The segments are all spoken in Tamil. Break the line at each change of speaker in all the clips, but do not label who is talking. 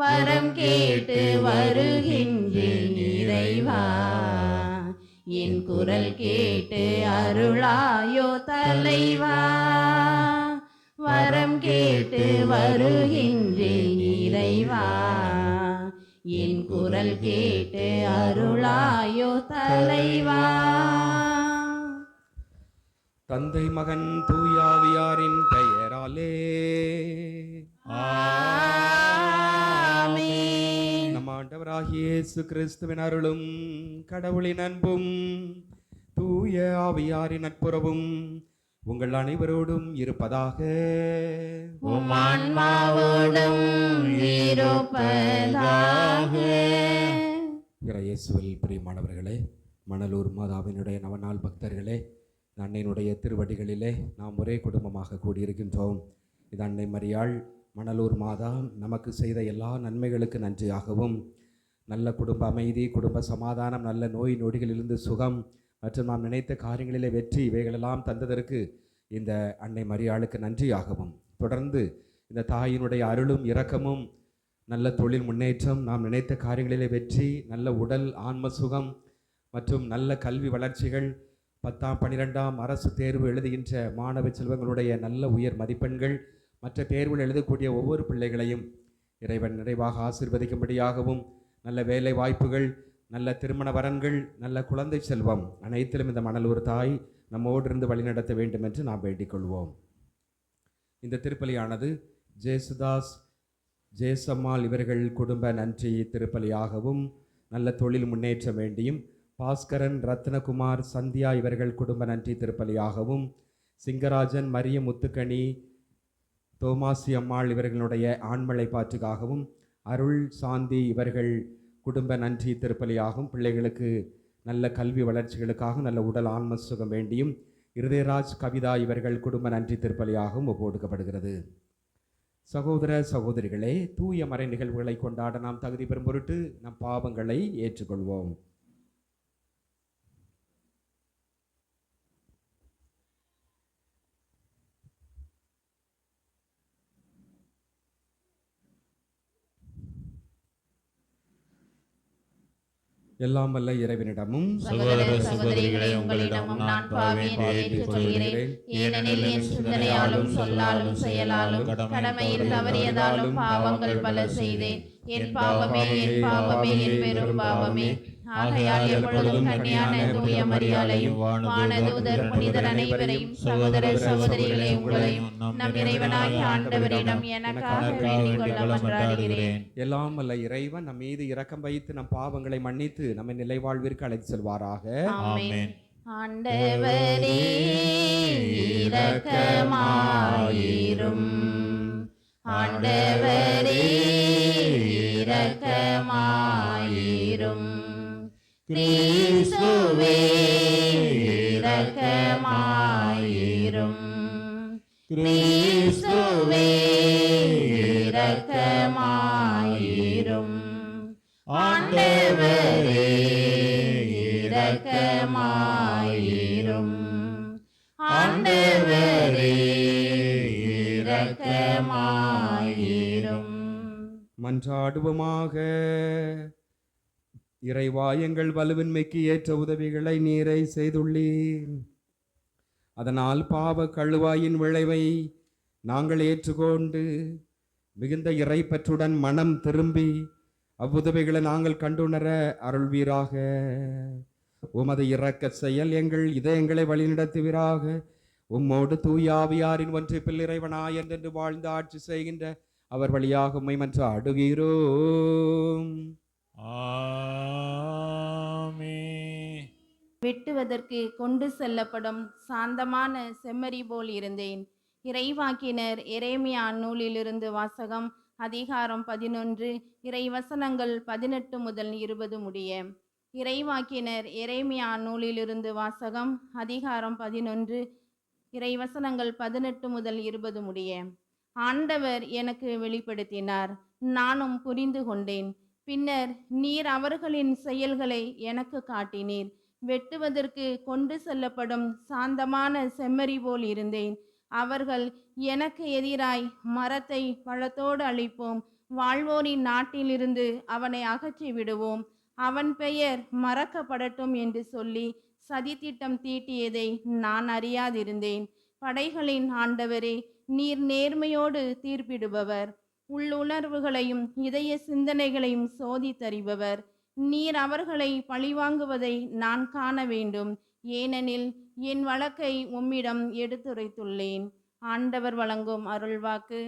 வரம் கேட்டு வருகின்றேன் இறைவா. என் குரல் கேட்டு அருளாயோ தலைவா. வரம் கேட்டு வருகின்றேன் இறைவா. என் குரல் கேட்டு அருளாயோ தலைவா.
தந்தை மகன் தூயாவியாரின் பெயராலே
ஆமென்.
நம் ஆண்டவராகிய இயேசு கிறிஸ்துவின் அருளும் கடவுளின் அன்பும் தூய ஆவியாரின் நட்புறவும் உங்கள் அனைவரோடும் இருப்பதாக.
உம் ஆன்மாவோடும் இருப்பதாக.
இயேசுவில் பிரியமானவர்களே, மணலூர் மாதாவினுடைய நவநாள் பக்தர்களே, அன்னையினுடைய திருவடிகளிலே நாம் ஒரே குடும்பமாக கூடியிருக்கின்றோம். இது அன்னை மரியாள் மணலூர் மாதா நமக்கு செய்த எல்லா நன்மைகளுக்கு நன்றியாகவும், நல்ல குடும்ப அமைதி, குடும்ப சமாதானம், நல்ல நோய் நொடிகளிலிருந்து சுகம் மற்றும் நாம் நினைத்த காரியங்களிலே வெற்றி, இவைகளெல்லாம் தந்ததற்கு இந்த அன்னை மரியாளுக்கு நன்றியாகவும், தொடர்ந்து இந்த தாயினுடைய அருளும் இரக்கமும், நல்ல தொழில் முன்னேற்றம், நாம் நினைத்த காரியங்களிலே வெற்றி, நல்ல உடல் ஆன்ம சுகம் மற்றும் நல்ல கல்வி வளர்ச்சிகள், 10ஆம் 12ஆம் அரசு தேர்வு எழுதுகின்ற மாணவ செல்வங்களுடைய நல்ல உயர் மதிப்பெண்கள், மற்ற தேர்வுகள் எழுதக்கூடிய ஒவ்வொரு பிள்ளைகளையும் இறைவன் நிறைவாக ஆசீர்வதிக்கும்படியாகவும், நல்ல வேலை வாய்ப்புகள், நல்ல திருமண வரன்கள், நல்ல குழந்தை செல்வம் அனைத்திலும் இந்த மணலூர் தாய் நம்மோடு இருந்து வழிநடத்த வேண்டும் என்று நாம் வேண்டிக் கொள்வோம். இந்த திருப்பலியானது ஜேசுதாஸ், ஜேசம்மாள் இவர்கள் குடும்ப நன்றி திருப்பலியாகவும், நல்ல தொழில் முன்னேற்றம் வேண்டியும், பாஸ்கரன், ரத்னகுமார், சந்தியா இவர்கள் குடும்ப நன்றி திருப்பலியாகவும், சிங்கராஜன், மரிய முத்துக்கணி, தோமாசி அம்மாள் இவர்களுடைய ஆண்மலை பாற்றுக்காகவும், அருள், சாந்தி இவர்கள் குடும்ப நன்றி திருப்பலியாகவும், பிள்ளைகளுக்கு நல்ல கல்வி வளர்ச்சிகளுக்காக நல்ல உடல் ஆன்ம சுகம் வேண்டியும், இருதயராஜ், கவிதா இவர்கள் குடும்ப நன்றி திருப்பலியாகவும் ஒப்புக்கொடுக்கப்படுகிறது. சகோதர சகோதரிகளே, தூய மறை நிகழ்வுகளை கொண்டாட நாம் தகுதி பெறும் பொருட்டு நம் பாவங்களை ஏற்றுக்கொள்வோம். எல்லாம் வல்ல இறைவனிடமும்
சகோதர சகோதரிகளே, உங்களிடமும் நான் பாவியை ஏற்றுக்கொள்கிறேன். ஏனெனில் என் சிந்தனையாலும் சொல்லாலும் செயலாலும் கடமையில் தவறியதாலும் பாவங்கள் பல செய்தேன். என் பாவமே, என் பாவமே, என் பெரும் பாவமே. ஆகையால் எப்பொழுதும் கன்னியான தூய மரியாளையும் வானதூதர் புனிதர் அனைவரையும், சகோதர சகோதரிகளே உங்களையும் நம் இறைவனாகிய ஆண்டவரிடம் எனக்காக வேண்டிக் கொள்ள மன்றாடுகிறேன்.
எல்லாம் வல்ல இறைவன் நம் மீது இரக்கம் வைத்து நம் பாவங்களை மன்னித்து நம்மை நிலைவாழ்விற்கு அழைத்து செல்வாராக.
ஆமென். ஆண்டவரே இரக்கமாயிரும். ஆண்டவரே இரக்கமாயிரும். கிறிஸ்துவே இரக்கமாயிரும். கிறிஸ்துவே இரக்கமாயிரும். ஆண்டவரே இரக்கமாயிரும். ஆண்டவரே இரக்கமாயிரும்.
மன்றாடுவோமாக. இறைவா, எங்கள் வலுவின்மைக்கு ஏற்ற உதவிகளை நீரை செய்துள்ளீர். அதனால் பாவ கழுவாயின் விளைவை நாங்கள் ஏற்றுக்கொண்டு மிகுந்த இறைப்பற்றுடன் மனம் திரும்பி அவ்வுதவிகளை நாங்கள் கண்டுணர அருள்வீராக. உமது இரக்க செயல் எங்கள் இதயங்களை வழிநடத்துவீராக. உம்மோடு தூயாவியாரின் ஒன்றிப்பில் இறைவனாய் என்றென்று வாழ்ந்து ஆட்சி செய்கின்ற அவர் வழியாக உம்மை மன்றாடுகிறோம்.
ஆமென்.
வெட்டுவதற்கு கொண்டு செல்லப்படும் சாந்தமான செம்மறி போல் இருந்தேன். இறைவாக்கினர் எரேமியா நூலிலிருந்து வாசகம். அதிகாரம் 11, இறைவசனங்கள் 18 முதல் 20 முடிய. இறைவாக்கினர் எரேமியா நூலிலிருந்து வாசகம். அதிகாரம் 11, இறைவசனங்கள் 18 முதல் 20 முடிய. ஆண்டவர் எனக்கு வெளிப்படுத்தினார், நானும் புரிந்து கொண்டேன். பின்னர் நீர் அவர்களின் செயல்களை எனக்கு காட்டினீர். வெட்டுவதற்கு கொண்டு செல்லப்படும் சாந்தமான செம்மறி போல் இருந்தேன். அவர்கள் எனக்கு எதிராய் மரத்தை பழத்தோடு அழிப்போம், வாழ்வோரின் நாட்டிலிருந்து அவனை அகற்றி விடுவோம், அவன் பெயர் மறக்கப்படட்டும் என்று சொல்லி சதித்திட்டம் தீட்டியதை நான் அறியாதிருந்தேன். படைகளின் ஆண்டவரே, நீர் நேர்மையோடு தீர்ப்பிடுபவர், உள்ளுணர்வுகளையும் இதய சிந்தனைகளையும் சோதித்தறிபவர். நீர் அவர்களை பழிவாங்குவதை நான் காண வேண்டும், ஏனெனில் என் வழக்கை உம்மிடம் எடுத்துரைத்துள்ளேன். ஆண்டவர் வழங்கும் அருள்வாக்கு.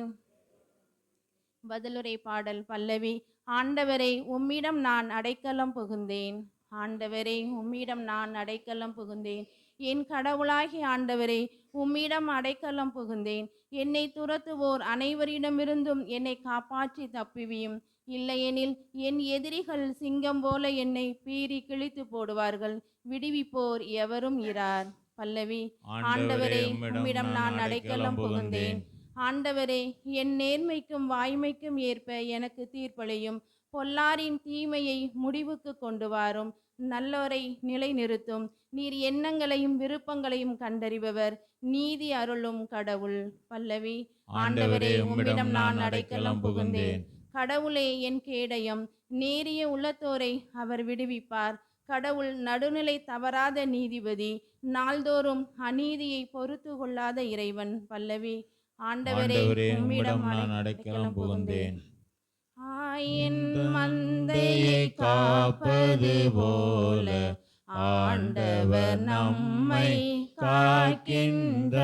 பதிலுரை பாடல் பல்லவி. ஆண்டவரை உம்மிடம் நான் அடைக்கலம் புகுந்தேன். ஆண்டவரே உம்மிடம் நான் அடைக்கலம் புகுந்தேன். என் கடவுளாகிய ஆண்டவரே, உம்மிடம் அடைக்கலம் புகுந்தேன். என்னை துரத்துவோர் அனைவரிடமிருந்தும் என்னை காப்பாற்றி தப்புவியும். இல்லையெனில் என் எதிரிகள் சிங்கம் போல என்னை பீறி கிழித்து போடுவார்கள். விடுவிப்போர் எவரும் இரார். பல்லவி. ஆண்டவரே உம்மிடம் நான் அடைக்கலம் புகுந்தேன். ஆண்டவரே, என் நேர்மைக்கும் வாய்மைக்கும் ஏற்ப எனக்கு தீர்ப்பளியும். பொல்லாரின் தீமையை முடிவுக்கு கொண்டு வாரும், நல்லோரை நிலைநிறுத்தும். நீர் எண்ணங்களையும் விருப்பங்களையும் கண்டறிபவர், நீதி அருளும் கடவுள். பல்லவி. ஆண்டவரே உம்மிடம் நான் அடைக்கலம் புகுந்தேன். கடவுளே என் கேடயம், நேரிய உள்ளத்தோரை அவர் விடுவிப்பார். கடவுள் நடுநிலை தவறாத நீதிபதி, நாள்தோறும் அநீதியை பொறுத்து கொள்ளாத இறைவன். பல்லவி. ஆண்டவரே உம்மிடம் நான் அடைக்கலம் புகுந்தேன். ஆயின் மந்தையை காப்பது போல ஆண்டவர் நம்மை காக்கின்றார்.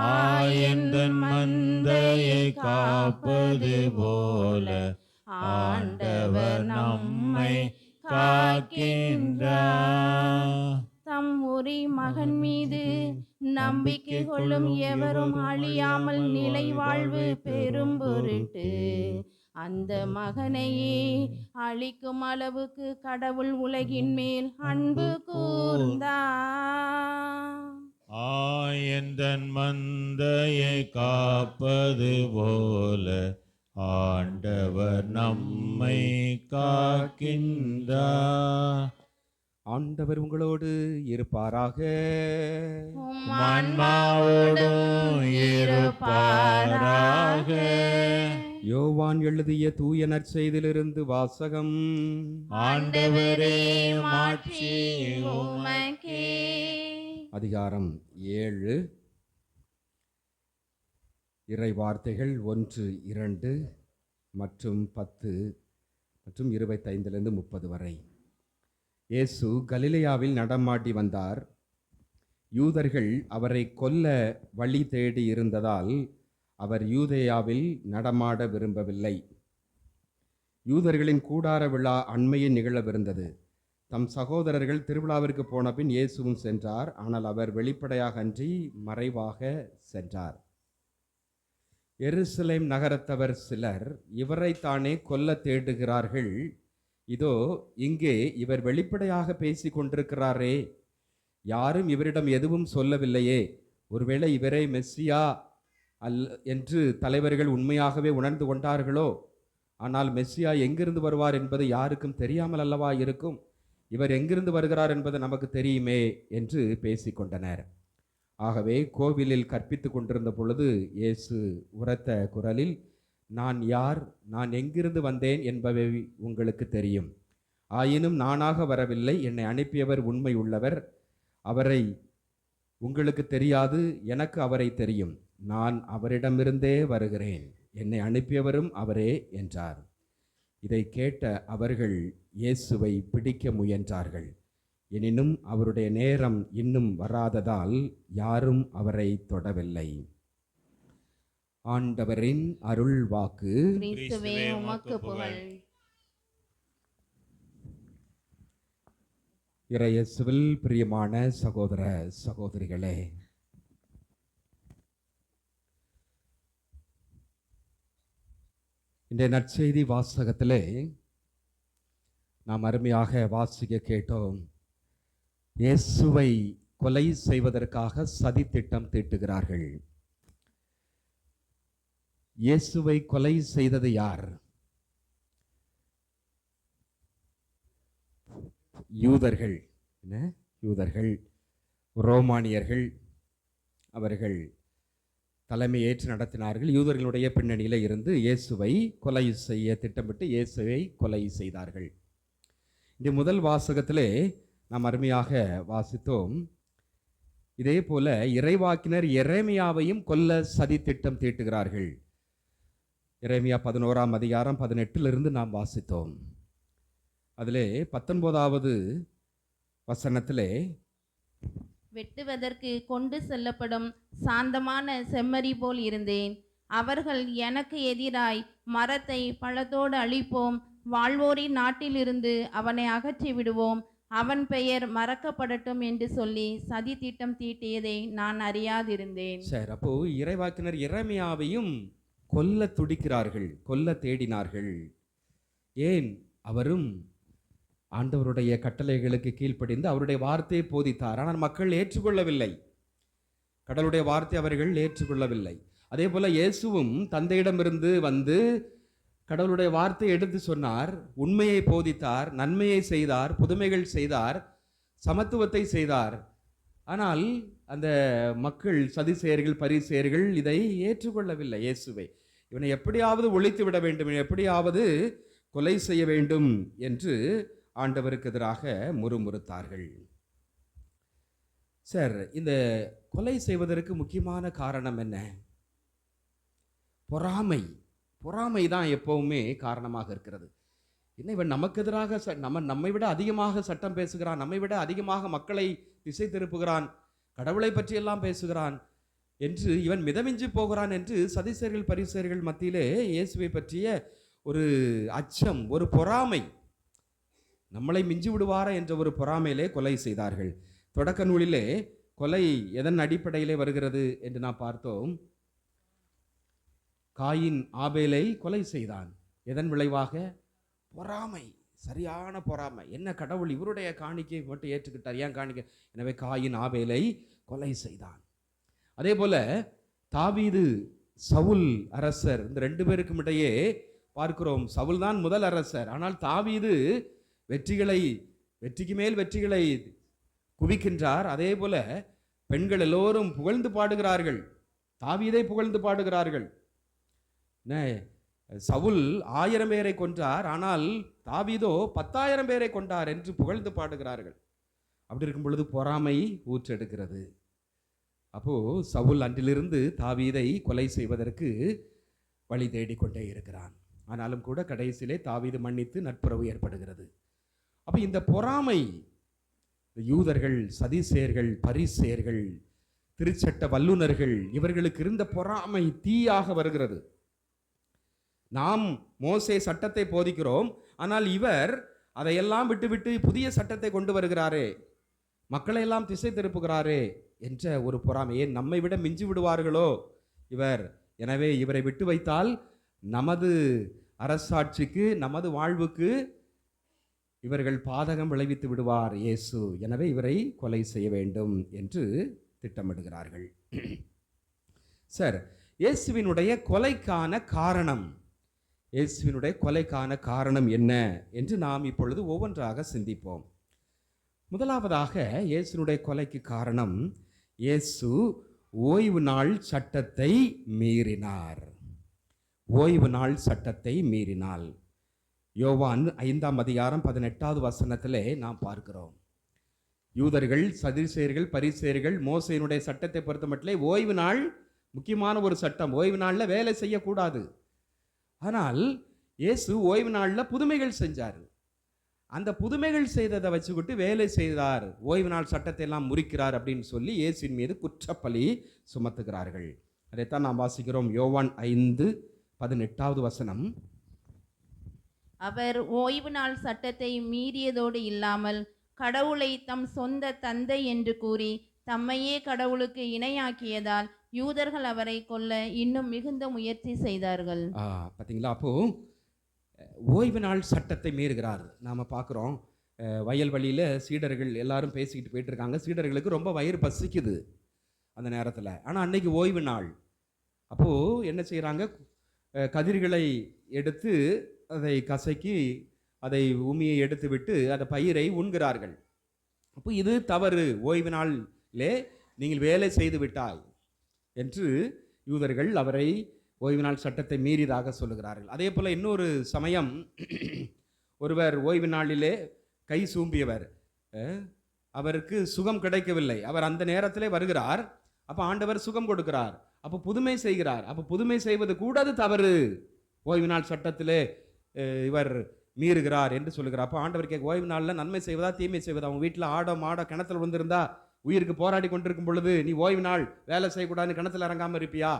ஆயந்தன் மந்தையை காப்பது போல ஆண்டவர் நம்மை காக்கின்றார். தம் உரி மகன் மீது நம்பிக்கை கொள்ளும் எவரும் அழியாமல் நிலை வாழ்வு பெறும் பொருட்டு அந்த மகனையே அழிக்கும் அளவுக்கு கடவுள் உலகின் மேல் அன்பு கூர்ந்தார்.
ஆயந்தன் மந்தையை காப்பது போல ஆண்டவர் நம்மை காக்கின்றார்.
ஆண்டவர் உங்களோடு இருப்பாராக.
உம்
ஆன்மாவோடும் இருப்பாராக.
யோவான் எழுதிய தூய நற்செய்தியிலிருந்து வாசகம்.
ஆண்டவரே மாட்சி
உமக்கே.
அதிகாரம் 7. இறை வார்த்தைகள் 1, 2 மற்றும் 10 மற்றும் 25 30 வரை. இயேசு கலிலேயாவில் நடமாடி வந்தார். யூதர்கள் அவரை கொல்ல வழி தேடி இருந்ததால் அவர் யூதேயாவில் நடமாட விரும்பவில்லை. யூதர்களின் கூடார விழா அண்மையில் நிகழவிருந்தது. தம் சகோதரர்கள் திருவிழாவிற்கு போன பின் இயேசுவும் சென்றார். ஆனால் அவர் வெளிப்படையாக அன்றி மறைவாக சென்றார். எருசலேம் நகரத்தவர் சிலர் இவரைத்தானே கொல்ல தேடுகிறார்கள். இதோ இங்கே இவர் வெளிப்படையாக பேசி கொண்டிருக்கிறாரே, யாரும் இவரிடம் எதுவும் சொல்லவில்லையே, ஒருவேளை இவரே மெஸ்ஸியா என்று தலைவர்கள் உண்மையாகவே உணர்ந்து கொண்டார்களோ? ஆனால் மெஸ்ஸியா எங்கிருந்து வருவார் என்பது யாருக்கும் தெரியாமல் அல்லவா இருக்கும்? இவர் எங்கிருந்து வருகிறார் என்பது நமக்கு தெரியுமே என்று பேசிக்கொண்டனர். ஆகவே கோவிலில் கற்பித்து கொண்டிருந்த பொழுது இயேசு உரத்த குரலில், நான் யார், நான் எங்கிருந்து வந்தேன் என்பவை உங்களுக்கு தெரியும். ஆயினும் நானாக வரவில்லை, என்னை அனுப்பியவர் உண்மை உள்ளவர். அவரை உங்களுக்கு தெரியாது, எனக்கு அவரை தெரியும். நான் அவரிடமிருந்தே வருகிறேன், என்னை அனுப்பியவரும் அவரே என்றார். இதை கேட்ட அவர்கள் இயேசுவை பிடிக்க முயன்றார்கள். எனினும் அவருடைய நேரம் இன்னும் வராததால் யாரும் அவரை தொடவில்லை. ஆண்டவரின் அருள் வாக்கு.
கிறிஸ்துவே உமக்கு புகழ்.
இறையேசுவில் பிரியமான சகோதர சகோதரிகளே, இந்த நற்செய்தி வாசகத்திலே நாம் அருமையாக வாசிக்க கேட்டோம். இயேசுவை கொலை செய்வதற்காக சதித்திட்டம் தீட்டுகிறார்கள். இயேசுவை கொலை செய்தது யார்? யூதர்கள். யூதர்கள், ரோமானியர்கள். அவர்கள் தலைமை ஏற்று நடத்தினார்கள். யூதர்களுடைய பின்னணியில் இருந்து இயேசுவை கொலை செய்ய திட்டமிட்டு இயேசுவை கொலை செய்தார்கள். இந்த முதல் வாசகத்திலே நாம் அருமையாக வாசித்தோம். இதே போல இறைவாக்கினர் எரேமியாவையும் கொல்ல சதி திட்டம் தீட்டுகிறார்கள். எரேமியா 11ஆம் அதிகாரம் 18 நாம் வாசித்தோம். அதிலே 19வது வசனத்திலே,
வெட்டுவதற்கு கொண்டு செல்லப்படும் சாந்தமான செம்மறி போல் இருந்தேன். அவர்கள் எனக்கு எதிராய் மரத்தை பழத்தோடு அழிப்போம், வாழ்வோரின் நாட்டிலிருந்து அவனை அகற்றி விடுவோம், அவன் பெயர் மறக்கப்படட்டும் என்று சொல்லி சதி திட்டம் தீட்டியதை நான் அறியாதிருந்தேன்.
சரி, அப்போ இறைவாக்கினர் எரேமியாவையும் கொல்ல துடிக்கிறார்கள், கொல்ல தேடினார்கள். ஏன்? அவரும் ஆண்டவருடைய கட்டளைகளுக்கு கீழ்ப்படிந்து அவருடைய வார்த்தையை போதித்தார். ஆனால் மக்கள் ஏற்றுக்கொள்ளவில்லை. கடவுளுடைய வார்த்தை அவர்கள் ஏற்றுக்கொள்ளவில்லை. அதே போல இயேசுவும் தந்தையிடமிருந்து வந்து கடவுளுடைய வார்த்தையை எடுத்து சொன்னார், உண்மையை போதித்தார், நன்மையை செய்தார், புதுமைகள் செய்தார், சமத்துவத்தை செய்தார். ஆனால் அந்த மக்கள், சதிசேயர்கள், பரிசேயர்கள் இதை ஏற்றுக்கொள்ளவில்லை. இயேசுவை இவனை எப்படியாவது ஒழித்து விட வேண்டும், எப்படியாவது கொலை செய்ய வேண்டும் என்று ஆண்டவருக்கு எதிராக முறுமுறுத்தார்கள். சார், இந்த கொலை செய்வதற்கு முக்கியமான காரணம் என்ன? பொறாமை. பொறாமை தான் எப்பவுமே காரணமாக இருக்கிறது. என்ன, இவன் நமக்கு எதிராக நம்மை விட அதிகமாக சட்டம் பேசுகிறான், நம்மை விட அதிகமாக மக்களை திசை திருப்புகிறான், கடவுளை பற்றியெல்லாம் பேசுகிறான் என்று இவன் மிதமிஞ்சி போகிறான் என்று சதிசேயர்கள், பரிசேயர்கள் மத்தியிலே இயேசுவை பற்றிய ஒரு அச்சம், ஒரு பொறாமை, நம்மளை மிஞ்சி விடுவாரா என்ற ஒரு பொறாமையிலே கொலை செய்தார்கள். தொடக்க நூலிலே கொலை எதன் அடிப்படையிலே வருகிறது என்று நாம் பார்த்தோம். காயின் ஆபேலை கொலை செய்தான். எதன் விளைவாக? பொறாமை, சரியான பொறாமை. என்ன, கடவுள் இவருடைய காணிக்கை மட்டும் ஏற்றுக்கிட்டார், ஏன் காணிக்கை? எனவே காயின் ஆபேலை கொலை செய்தான். அதே போல தாவீது, சவுல் அரசர், இந்த 2 பேருக்கும் இடையே பார்க்கிறோம். சவுல் தான் முதல் அரசர். ஆனால் தாவீது வெற்றிக்கு மேல் வெற்றிகளை குவிக்கின்றார். அதே போல பெண்கள் எல்லோரும் புகழ்ந்து பாடுகிறார்கள், தாவீதை புகழ்ந்து பாடுகிறார்கள். சவுல் 1000 பேரை கொன்றார், ஆனால் தாவீதோ 10,000 பேரை கொண்டார் என்று புகழ்ந்து பாடுகிறார்கள். அப்படி இருக்கும் பொழுது பொறாமை ஊற்றெடுக்கிறது. அப்போ சவுல் அன்றிலிருந்து தாவீதை கொலை செய்வதற்கு வழி தேடிக்கொண்டே இருக்கிறான். ஆனாலும் கூட கடைசியிலே தாவீது மன்னித்து நட்புறவு ஏற்படுகிறது. அப்ப இந்த பொறாமை, யூதர்கள், சதிசேயர்கள், பரிசேயர்கள், திருச்சட்ட வல்லுநர்கள், இவர்களுக்கு இருந்த பொறாமை தீயாக வருகிறது. நாம் மோசே சட்டத்தை போதிக்கிறோம், ஆனால் இவர் அதையெல்லாம் விட்டுவிட்டு புதிய சட்டத்தை கொண்டு வருகிறாரே, மக்களை எல்லாம் திசை திருப்புகிறாரே என்ற ஒரு பொறாமை. ஏன், நம்மை விட மிஞ்சி விடுவார்களோ இவர், எனவே இவரை விட்டு வைத்தால் நமது அரசாட்சிக்கு, நமது வாழ்வுக்கு இவர்கள் பாதகம் விளைவித்து விடுவார் இயேசு, எனவே இவரை கொலை செய்ய வேண்டும் என்று திட்டமிடுகிறார்கள். சார், இயேசுவினுடைய கொலைக்கான காரணம், இயேசுவினுடைய கொலைக்கான காரணம் என்ன என்று நாம் இப்பொழுது ஒவ்வொன்றாக சிந்திப்போம். முதலாவதாக இயேசுனுடைய கொலைக்கு காரணம், இயேசு ஓய்வு நாள் சட்டத்தை மீறினார். ஓய்வு நாள் சட்டத்தை மீறினாள். யோவான் 5ஆம் அதிகாரம் 18வது வசனத்திலே நாம் பார்க்கிறோம். யூதர்கள், சதிசேயர்கள், பரிசேயர்கள் மோசேயினுடைய சட்டத்தை பொறுத்த மட்டும் ஓய்வு நாள் முக்கியமான ஒரு சட்டம். ஓய்வு நாளில் வேலை செய்யக்கூடாது. ஆனால் இயேசு ஓய்வு நாளில் புதுமைகள் செஞ்சார். அந்த புதுமைகள் செய்ததை வச்சுக்கிட்டு வேலை செய்தார், ஓய்வு நாள் சட்டத்தை எல்லாம் முறிக்கிறார் அப்படின்னு சொல்லி இயேசுவின் மீது குற்றப்பழி சுமத்துகிறார்கள். அதைத்தான் நாம் வாசிக்கிறோம். யோவான் 5:18வது வசனம்.
அவர் ஓய்வு நாள் சட்டத்தை மீறியதோடு இல்லாமல் கடவுளை தம் சொந்த தந்தை என்று கூறி தம்மையே கடவுளுக்கு இணையாக்கியதால் யூதர்கள் அவரை கொல்ல இன்னும் மிகுந்த முயற்சி செய்தார்கள்.
பார்த்தீங்களா? அப்போ ஓய்வு நாள் சட்டத்தை மீறுகிறார். நாம் பார்க்குறோம், வயல்வெளியில் சீடர்கள் எல்லாரும் பேசிக்கிட்டு போயிட்டு இருக்காங்க. சீடர்களுக்கு ரொம்ப வயிறு பசிக்குது அந்த நேரத்தில். ஆனால் அன்னைக்கு ஓய்வு நாள். அப்போது என்ன செய்கிறாங்க? கதிர்களை எடுத்து அதை கசக்கி அதை உமியை எடுத்து விட்டு அந்த பயிரை உண்கிறார்கள். அப்போ இது தவறு, ஓய்வு நாளிலே நீங்கள் வேலை செய்து விட்டாய் என்று யூதர்கள் அவரை ஓய்வு நாள் சட்டத்தை மீறியதாக சொல்லுகிறார்கள். அதே போல் இன்னொரு சமயம் ஒருவர் ஓய்வு நாளிலே கை சூம்பியவர், அவருக்கு சுகம் கிடைக்கவில்லை. அவர் அந்த நேரத்திலே வருகிறார். அப்போ ஆண்டவர் சுகம் கொடுக்கிறார். அப்போ புதுமை செய்கிறார். அப்போ புதுமை செய்வது கூட அது தவறு, ஓய்வு நாள் சட்டத்திலே இவர் மீறுகிறார் என்று சொல்லுகிறார். அப்போ ஆண்டவர் கேட்க, ஓய்வு நாளில் நன்மை செய்வதா தீமை செய்வதா? அவங்க வீட்டில் ஆடோ மாடோ கிணத்துல விழுந்திருந்தா உயிருக்கு போராடி கொண்டிருக்கும் பொழுது நீ ஓய்வு நாள் வேலை செய்யக்கூடாதுன்னு கிணத்துல இறங்காமல் இருப்பியா?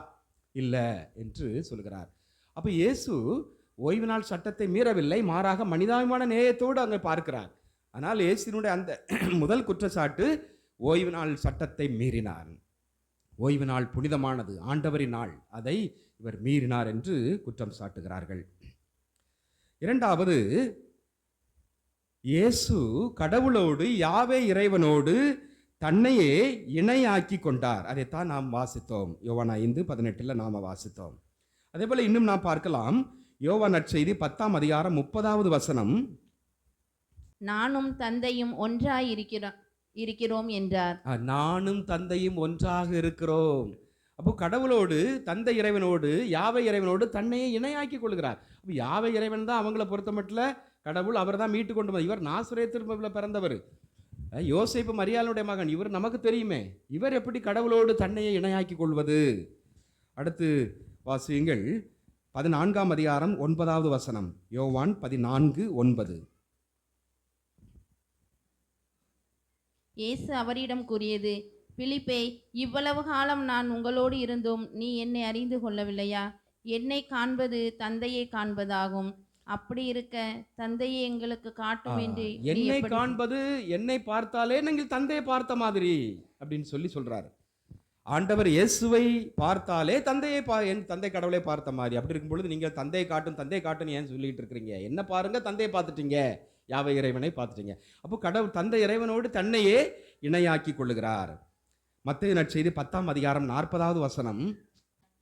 இல்லை என்று சொல்கிறார். அப்போ இயேசு ஓய்வு நாள் சட்டத்தை மீறவில்லை, மாறாக மனிதாபிமான நேயத்தோடு அங்கே பார்க்கிறார். ஆனால் இயேசுனுடைய அந்த முதல் குற்றச்சாட்டு ஓய்வு நாள் சட்டத்தை மீறினார். ஓய்வு நாள் புனிதமானது, ஆண்டவரின் நாள், அதை இவர் மீறினார் என்று குற்றம் சாட்டுகிறார்கள். இரண்டாவது, இயேசு கடவுளோடு யாவே இறைவனோடு தன்னையே இணையாக்கி கொண்டார். அதைத்தான் நாம் வாசித்தோம். யோவான் 5:18 நாம் வாசித்தோம். அதே போல இன்னும் நாம் பார்க்கலாம். யோவான் நற்செய்தி 10ஆம் அதிகாரம் 30வது வசனம்,
நானும் தந்தையும் ஒன்றாய் இருக்கிறோம் என்றார்.
நானும் தந்தையும் ஒன்றாக இருக்கிறோம். அப்போ கடவுளோடு, தந்தை இறைவனோடு, யாவை இறைவனோடு தன்னையே இணையாக்கி கொள்கிறார். அப்போ யாவை இறைவன் தான் அவங்கள பொறுத்த மட்டும் கடவுள், அவர் தான் மீட்டு கொண்டு வந்தார். இவர் நாசரேத்தில் பிறந்தவர், யோசேப்பு மரியாளுடைய மகன், இவர் நமக்கு தெரியுமே. இவர் எப்படி கடவுளோடு தன்னையே இணையாக்கி கொள்வது? அடுத்து வாசியுங்கள் 14ஆம் அதிகாரம் 9வது வசனம். யோவான் 14:9.
இயேசு அவரிடம் கூறியது, பிலிப்பே, இவ்வளவு காலம் நான் உங்களோடு இருந்தும் நீ என்னை அறிந்து கொள்ளவில்லையா? என்னை காண்பது தந்தையை காண்பதாகும். அப்படி இருக்க தந்தையை எங்களுக்கு காட்டும் என்று
என்னை காண்பது, என்னை பார்த்தாலே நீங்கள் தந்தையை பார்த்த மாதிரி அப்படின்னு சொல்றாரு. ஆண்டவர் இயேசுவை பார்த்தாலே என் தந்தை கடவுளை பார்த்த மாதிரி. அப்படி இருக்கும் பொழுது நீங்கள் தந்தையை காட்டும் ஏன் சொல்லிட்டு இருக்கிறீங்க? என்ன பாருங்க, தந்தையை பார்த்துட்டீங்க, யாவை இறைவனை பார்த்துட்டீங்க. அப்போ கடவுள் தந்தை இறைவனோடு தன்னையே இணையாக்கி கொள்ளுகிறார். மத்தேயு நற்செய்தி 10ஆம் அதிகாரம் 40வது வசனம்,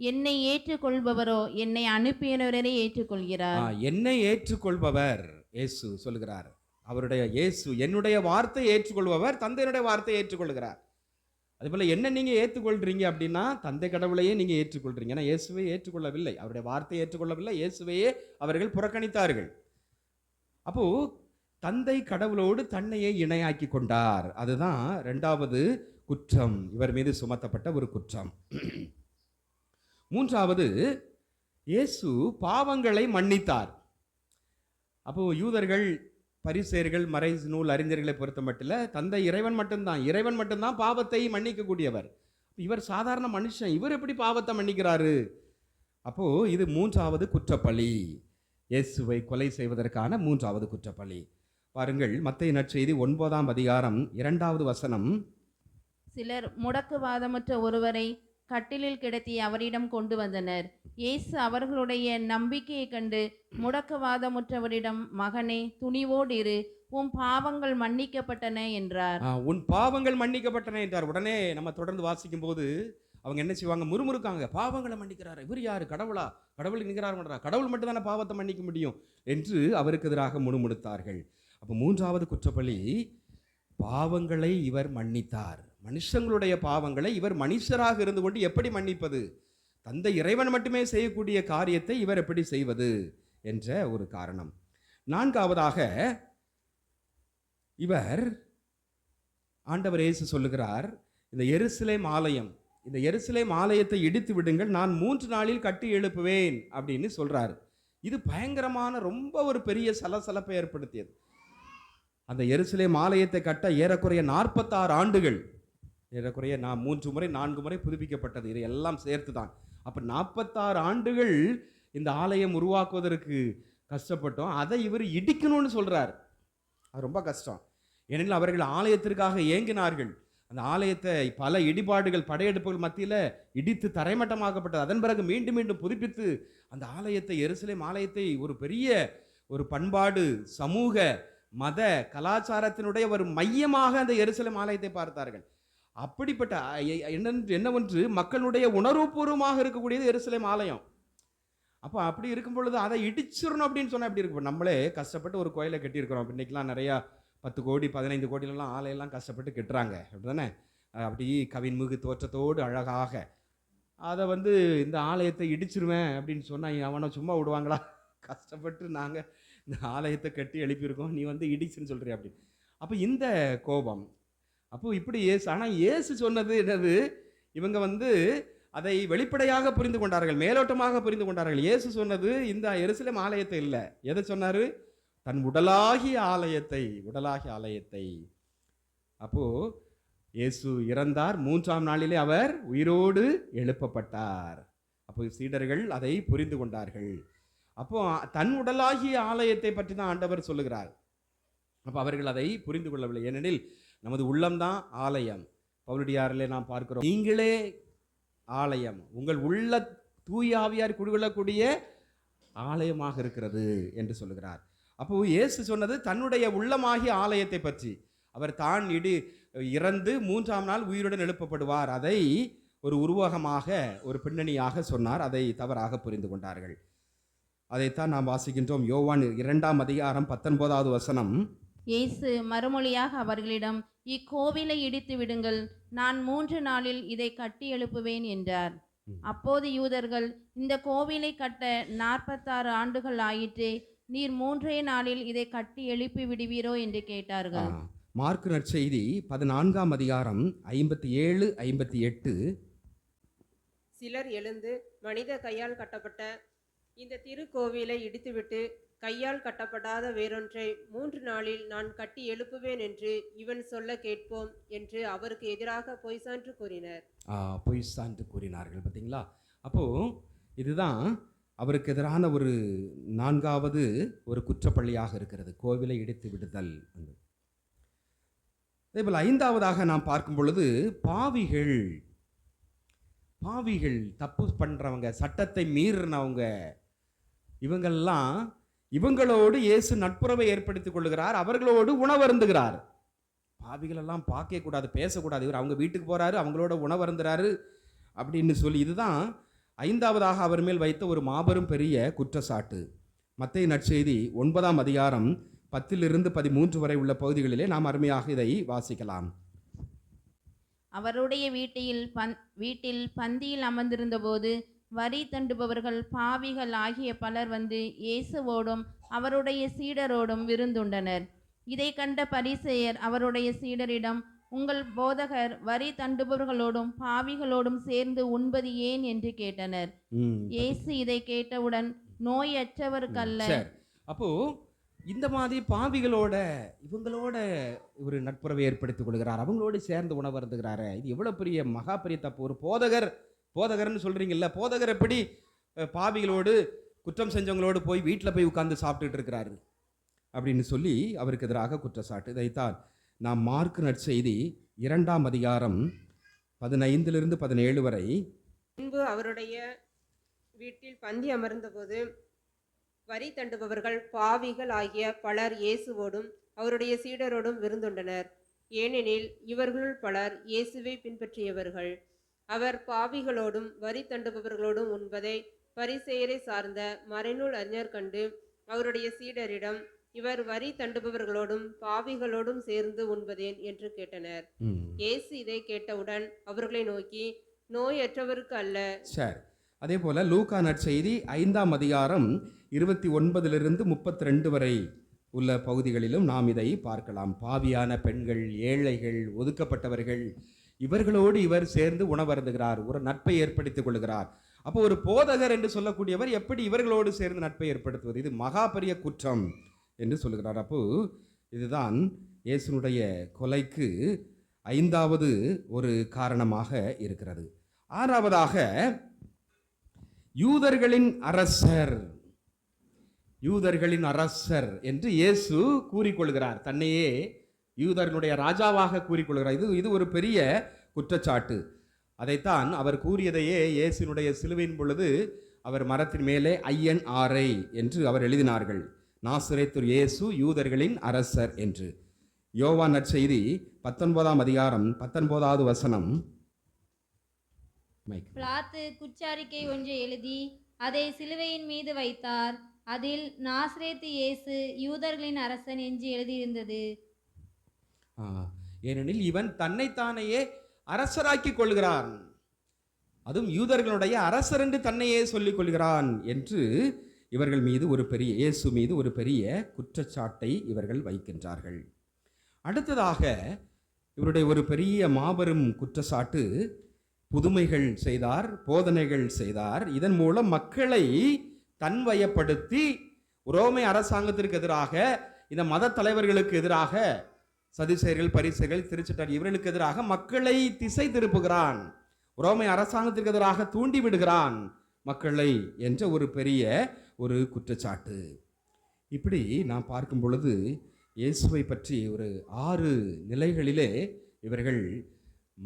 என்னை ஏற்றுக்கொள்பவரோ என்னை அனுப்பியவரை ஏற்றுக்கொள்கிறார்.
என்னை ஏற்றுக்கொள்பவர், இயேசு சொல்லுகிறார், அவருடைய இயேசு என்னுடைய வார்த்தை ஏற்றுக்கொள்பவர் தந்தையினுடைய வார்த்தையை ஏற்றுக்கொள்கிறார். அதுபோல என்ன நீங்க ஏற்றுக்கொள்றீங்க அப்படின்னா தந்தை கடவுளையே நீங்க ஏற்றுக்கொள்றீங்க. ஏன்னா இயேசுவை ஏற்றுக்கொள்ளவில்லை, அவருடைய வார்த்தையை ஏற்றுக்கொள்ளவில்லை, இயேசுவையே அவர்கள் புறக்கணித்தார்கள். அப்போ தந்தை கடவுளோடு தன்னையே இணையாக்கி கொண்டார். அதுதான் இரண்டாவது குற்றம், இவர் மீது சுமத்தப்பட்ட ஒரு குற்றம். மூன்றாவது, இயேசு பாவங்களை மன்னித்தார். அப்போ யூதர்கள், பரிசேயர்கள், மறை நூல் அறிஞர்களை பொறுத்த மட்டும் தந்தை இறைவன் மட்டும்தான் பாவத்தை மன்னிக்க கூடியவர். இவர் சாதாரண மனுஷன், இவர் எப்படி பாவத்தை மன்னிக்கிறாரு? அப்போ இது மூன்றாவது குற்றப்பழி, இயேசுவை கொலை செய்வதற்கான மூன்றாவது குற்றப்பழி. பாருங்கள், மத்தேயு நற்செய்தி 9ஆம் அதிகாரம் 2வது வசனம்,
சிலர் முடக்குவாதமற்ற ஒருவரை கட்டிலில் கிடத்தி அவரிடம் கொண்டு வந்தனர். இயேசு அவர்களுடைய நம்பிக்கையை கண்டு முடக்குவாதமுற்றவரிடம், மகனே, துணிவோடு இரு, உன் பாவங்கள் மன்னிக்கப்பட்டன என்றார்.
உன் பாவங்கள் மன்னிக்கப்பட்டன என்றார். உடனே நம்ம தொடர்ந்து வாசிக்கும் போது அவங்க என்ன செய்வாங்க? முறுமுறுக்காங்க. பாவங்களை மன்னிக்கிறார், இவர் யாரு? கடவுளா? கடவுளுக்கு நிகராக கடவுள் மட்டும் தானே பாவத்தை மன்னிக்க முடியும் என்று அவருக்கு எதிராக முணுமுணுத்தார்கள். அப்போ மூன்றாவது குற்றப்பழி, பாவங்களை இவர் மன்னித்தார். மனுஷங்களுடைய பாவங்களை இவர் மனுஷராக இருந்து கொண்டு எப்படி மன்னிப்பது? தந்தை இறைவன் மட்டுமே செய்யக்கூடிய காரியத்தை இவர் எப்படி செய்வது என்ற ஒரு காரணம். நான்காவதாக, இவர் ஆண்டவர் இயேசு சொல்லுகிறார், இந்த எருசலேம் ஆலயத்தை இடித்து விடுங்கள், நான் 3 நாளில் கட்டி எழுப்புவேன் அப்படின்னு சொல்றாரு. இது பயங்கரமான, ரொம்ப ஒரு பெரிய சலசலப்பை ஏற்படுத்தியது. அந்த எருசலேம் ஆலயத்தை கட்ட ஏறக்குறைய 46 ஆண்டுகள், ஏறக்குறைய 3 முறை 4 முறை புதுப்பிக்கப்பட்டது, இது எல்லாம் சேர்த்து தான். அப்போ 46 ஆண்டுகள் இந்த ஆலயம் உருவாக்குவதற்கு கஷ்டப்பட்டோம். அதை இவர் இடிக்கணும்னு சொல்றார். அது ரொம்ப கஷ்டம். ஏனெனில் அவர்கள் ஆலயத்திற்காக ஏங்கினார்கள். அந்த ஆலயத்தை பல இடிபாடுகள், படையெடுப்புகள் மத்தியில் இடித்து தரைமட்டமாக்கப்பட்டது. அதன் பிறகு மீண்டும் மீண்டும் புதுப்பித்து அந்த ஆலயத்தை, எருசலேம் ஆலயத்தை ஒரு பெரிய ஒரு பண்பாடு, சமூக, மத, கலாச்சாரத்தினுடைய ஒரு மையமாக அந்த எருசலேம் ஆலயத்தை பார்த்தார்கள். அப்படிப்பட்ட என்னவென்று மக்களுடைய உணர்வுபூர்வமாக இருக்கக்கூடியது எருசலேம் ஆலயம். அப்போ அப்படி இருக்கும் பொழுது அதை இடிச்சிடணும் அப்படின்னு சொன்னால் எப்படி இருக்கும்? நம்மளே கஷ்டப்பட்டு ஒரு கோயிலை கட்டியிருக்கிறோம். இன்றைக்கெலாம் நிறையா 10 கோடி 15 கோடியிலலாம் ஆலையெல்லாம் கஷ்டப்பட்டு கட்டுறாங்க, அப்படி தானே? அப்படி கவின்மிகு தோற்றத்தோடு அழகாக. அதை இந்த ஆலயத்தை இடிச்சிருவேன் அப்படின்னு சொன்னால் அவனை சும்மா விடுவாங்களா? கஷ்டப்பட்டு நாங்கள் இந்த ஆலயத்தை கட்டி எழுப்பியிருக்கோம், நீ இடிச்சுன்னு சொல்கிறியா அப்படின்னு. அப்போ இந்த கோபம், அப்போ இப்படி ஆனால் இயேசு சொன்னது என்னது? இவங்க அதை வெளிப்படையாக புரிந்து கொண்டார்கள், மேலோட்டமாக புரிந்து கொண்டார்கள். இயேசு சொன்னது இந்த எருசலேம் ஆலயத்தை இல்லை. எதை சொன்னார்? தன் உடலாகிய ஆலயத்தை. அப்போ இயேசு இறந்தார், 3ஆம் நாளிலே அவர் உயிரோடு எழுப்பப்பட்டார். அப்போ சீடர்கள் அதை புரிந்து கொண்டார்கள். அப்போ தன் உடலாகிய ஆலயத்தை பற்றி தான் ஆண்டவர் சொல்லுகிறார். அப்போ அவர்கள் அதை புரிந்து கொள்ளவில்லை. ஏனெனில் நமது உள்ளம்தான் ஆலயம். பவுலடியாரிலே நாம் பார்க்கிறோம், நீங்களே ஆலயம், உங்கள் உள்ள தூய ஆவியார் குடிகொள்ளக்கூடிய ஆலயமாக இருக்கிறது என்று சொல்லுகிறார். அப்போ இயேசு சொன்னது தன்னுடைய உள்ளமாகிய ஆலயத்தை பற்றி. அவர் தான் இறந்து 3ஆம் நாள் உயிருடன் எழுப்பப்படுவார், அதை ஒரு உருவகமாக, ஒரு பின்னணியாக சொன்னார். அதை தவறாக புரிந்து கொண்டார்கள். அதைத்தான் நாம் வாசிக்கின்றோம். யோவான் 2ஆம் அதிகாரம் 19வது வசனம்.
இயேசு மறுமொழியாக அவர்களிடம், இக்கோவிலை இடித்து விடுங்கள், நான் 3 நாளில் இதை கட்டி எழுப்புவேன் என்றார். அப்போது யூதர்கள், இந்த கோவிலை கட்ட 46 ஆண்டுகள் ஆயிற்றே, நீர் 3 நாளில் இதை கட்டி எழுப்பி விடுவீரோ என்று கேட்டார்கள்.
மார்க்கு நற்செய்தி 14ஆம் அதிகாரம் 57, 58.
சிலர் எழுந்து, மனித கையால் கட்டப்பட்ட இந்த திருக்கோவிலை இடித்துவிட்டு கையால் கட்டப்படாத வேறொன்றை 3 நாளில் நான் கட்டி எழுப்புவேன் என்று இவன் சொல்ல கேட்போம் என்று அவருக்கு எதிராக பொய் சான்று கூறினர்.
பொய் சான்று கூறினார்கள். பார்த்தீங்களா? அப்போ இதுதான் அவருக்கு எதிரான ஒரு 4வது ஒரு குற்றப்பள்ளியாக இருக்கிறது, கோவிலை இடித்து விடுதல். அதேபோல் 5வதாக நாம் பார்க்கும் பொழுது பாவிகள் தப்பு பண்ணுறவங்க, சட்டத்தை மீறினவங்க, இவங்கெல்லாம் இவங்களோடு இயேசு நட்புறவை ஏற்படுத்திக் கொள்ளுகிறார், அவர்களோடு உணவருந்துகிறார். பாவிகளெல்லாம் பார்க்க கூடாது, பேசக்கூடாது, இவர் அவங்க வீட்டுக்கு போகிறாரு, அவங்களோட உணவருந்துறாரு அப்படின்னு சொல்லி, இதுதான் 5வதாக அவர் மேல் வைத்த ஒரு மாபெரும் பெரிய குற்றச்சாட்டு. மத்தேயு நற்செய்தி 9ஆம் அதிகாரம் 10 to 13 வரை உள்ள பகுதிகளிலே நாம் அருமையாக இதை வாசிக்கலாம்.
அவருடைய வீட்டில் பந்தியில் அமர்ந்திருந்த போது வரி தண்டுபவர்கள் பாவிகள் ஆகிய பலர் இயேசுவோடும் அவருடைய சீடரோடும் விருந்துண்டனர். இதை கண்ட பரிசேயர் அவருடைய சீடரிடம், உங்கள் போதகர் வரி தண்டுபவர்களோடும் பாவிகளோடும் சேர்ந்து உண்பது ஏன் என்று கேட்டனர். இயேசு இதை கேட்டவுடன், நோயற்றவருக்கல்ல.
அப்போ இந்த மாதிரி பாவிகளோட இவங்களோட ஒரு நட்புறவை ஏற்படுத்திக் கொள்கிறார், அவங்களோடு சேர்ந்து உணவருந்துகிறாரு. இது எவ்வளவு பெரிய மகா பெரிய தப்பு. ஒரு போதகர்னு சொல்றீங்கல்ல, போதகர் எப்படி பாவிகளோடு குற்றம் செஞ்சவங்களோடு போய் வீட்டில் போய் உட்கார்ந்து சாப்பிட்டுட்டு இருக்கிறாரு அப்படின்னு சொல்லி அவருக்கு எதிராக குற்றச்சாட்டு. இதைத்தான் நாம் மார்க்கு நற்செய்தி 2ஆம் அதிகாரம் 15 to 17 வரை.
முன்பு அவருடைய வீட்டில் பந்தி அமர்ந்தபோது வரி தண்டுபவர்கள் பாவிகள் ஆகிய பலர் இயேசுவோடும் அவருடைய சீடரோடும் விருந்துண்டனர். ஏனெனில் இவர்களுள் பலர் இயேசுவை பின்பற்றியவர்கள். அவர் பாவிகளோடும் வரி தண்டுபவர்களோடும் உண்பதை பரிசேயரை சார்ந்த மறைநூல் அறிஞர் கண்டு அவருடைய சீடரிடம், இவர் வரி தண்டுபவர்களோடும் பாவிகளோடும் சேர்ந்து உண்பதேன் என்று கேட்டனர். இயேசு இதை கேட்டவுடன் அவர்களை நோக்கி, நோயற்றவருக்கு அல்ல.
சரி, அதே போல லூக்கா நற்செய்தி 5ஆம் அதிகாரம் 29 to 32 வரை உள்ள பகுதிகளிலும் நாம் இதை பார்க்கலாம். பாவியான பெண்கள், ஏழைகள், ஒதுக்கப்பட்டவர்கள், இவர்களோடு இவர் சேர்ந்து உணவருந்துகிறார், ஒரு நட்பை ஏற்படுத்திக் கொள்கிறார். அப்போ ஒரு போதகர் என்று சொல்லக்கூடியவர் எப்படி இவர்களோடு சேர்ந்து நட்பை ஏற்படுத்துவது? இது மகா பெரிய குற்றம் என்று சொல்லுகிறார். அப்போ இதுதான் இயேசுனுடைய கொலைக்கு 5வது ஒரு காரணமாக இருக்கிறது. 6வதாக யூதர்களின் அரசர் என்று இயேசு கூறிக்கொள்கிறார். தன்னையே யூதர்களுடைய ராஜாவாக கூறிக்கொள்கிறார். இது ஒரு பெரிய குற்றச்சாட்டு. அதைத்தான் அவர் கூறியதையே இயேசுனுடைய சிலுவையின் பொழுது அவர் மரத்தின் மேலே INRI என்று அவர் எழுதினார்கள், நாசரேத்து இயேசு யூதர்களின் அரசர் என்று. யோவான் நற்செய்தி 19ஆம் அதிகாரம் 19வது வசனம்.
பிலாத்து குற்றறிக்கை ஒன்றை எழுதி அதை சிலுவையின் மீது வைத்தார். அதில் நாசரேத்து இயேசு யூதர்களின் அரசன் என்று எழுதியிருந்தது.
ஏனெனில் இவன் தன்னைத்தானையே அரசராக்கி கொள்கிறான். அதுவும் யூதர்களுடைய அரசர் என்று தன்னையே சொல்லிக் கொள்கிறான் என்று இவர்கள் மீது இயேசு மீது ஒரு பெரிய குற்றச்சாட்டை இவர்கள் வைக்கின்றார்கள். அடுத்ததாக இவருடைய ஒரு பெரிய மாபெரும் குற்றச்சாட்டு, புதுமைகள் செய்தார், போதனைகள் செய்தார். இதன் மூலம் மக்களை தன்வயப்படுத்தி ரோமை அரசாங்கத்திற்கு எதிராக, இந்த மத தலைவர்களுக்கு எதிராக, சதுசேயர்கள், பரிசேயர்கள், திருச்சட்டர் இவர்களுக்கு எதிராக மக்களை திசை திருப்புகிறான், ரோமை அரசாங்கத்திற்கு எதிராக தூண்டி விடுகிறான் மக்களை என்ற ஒரு பெரிய ஒரு குற்றச்சாட்டு. இப்படி நாம் பார்க்கும் பொழுது இயேசுவை பற்றி ஒரு 6 நிலைகளிலே இவர்கள்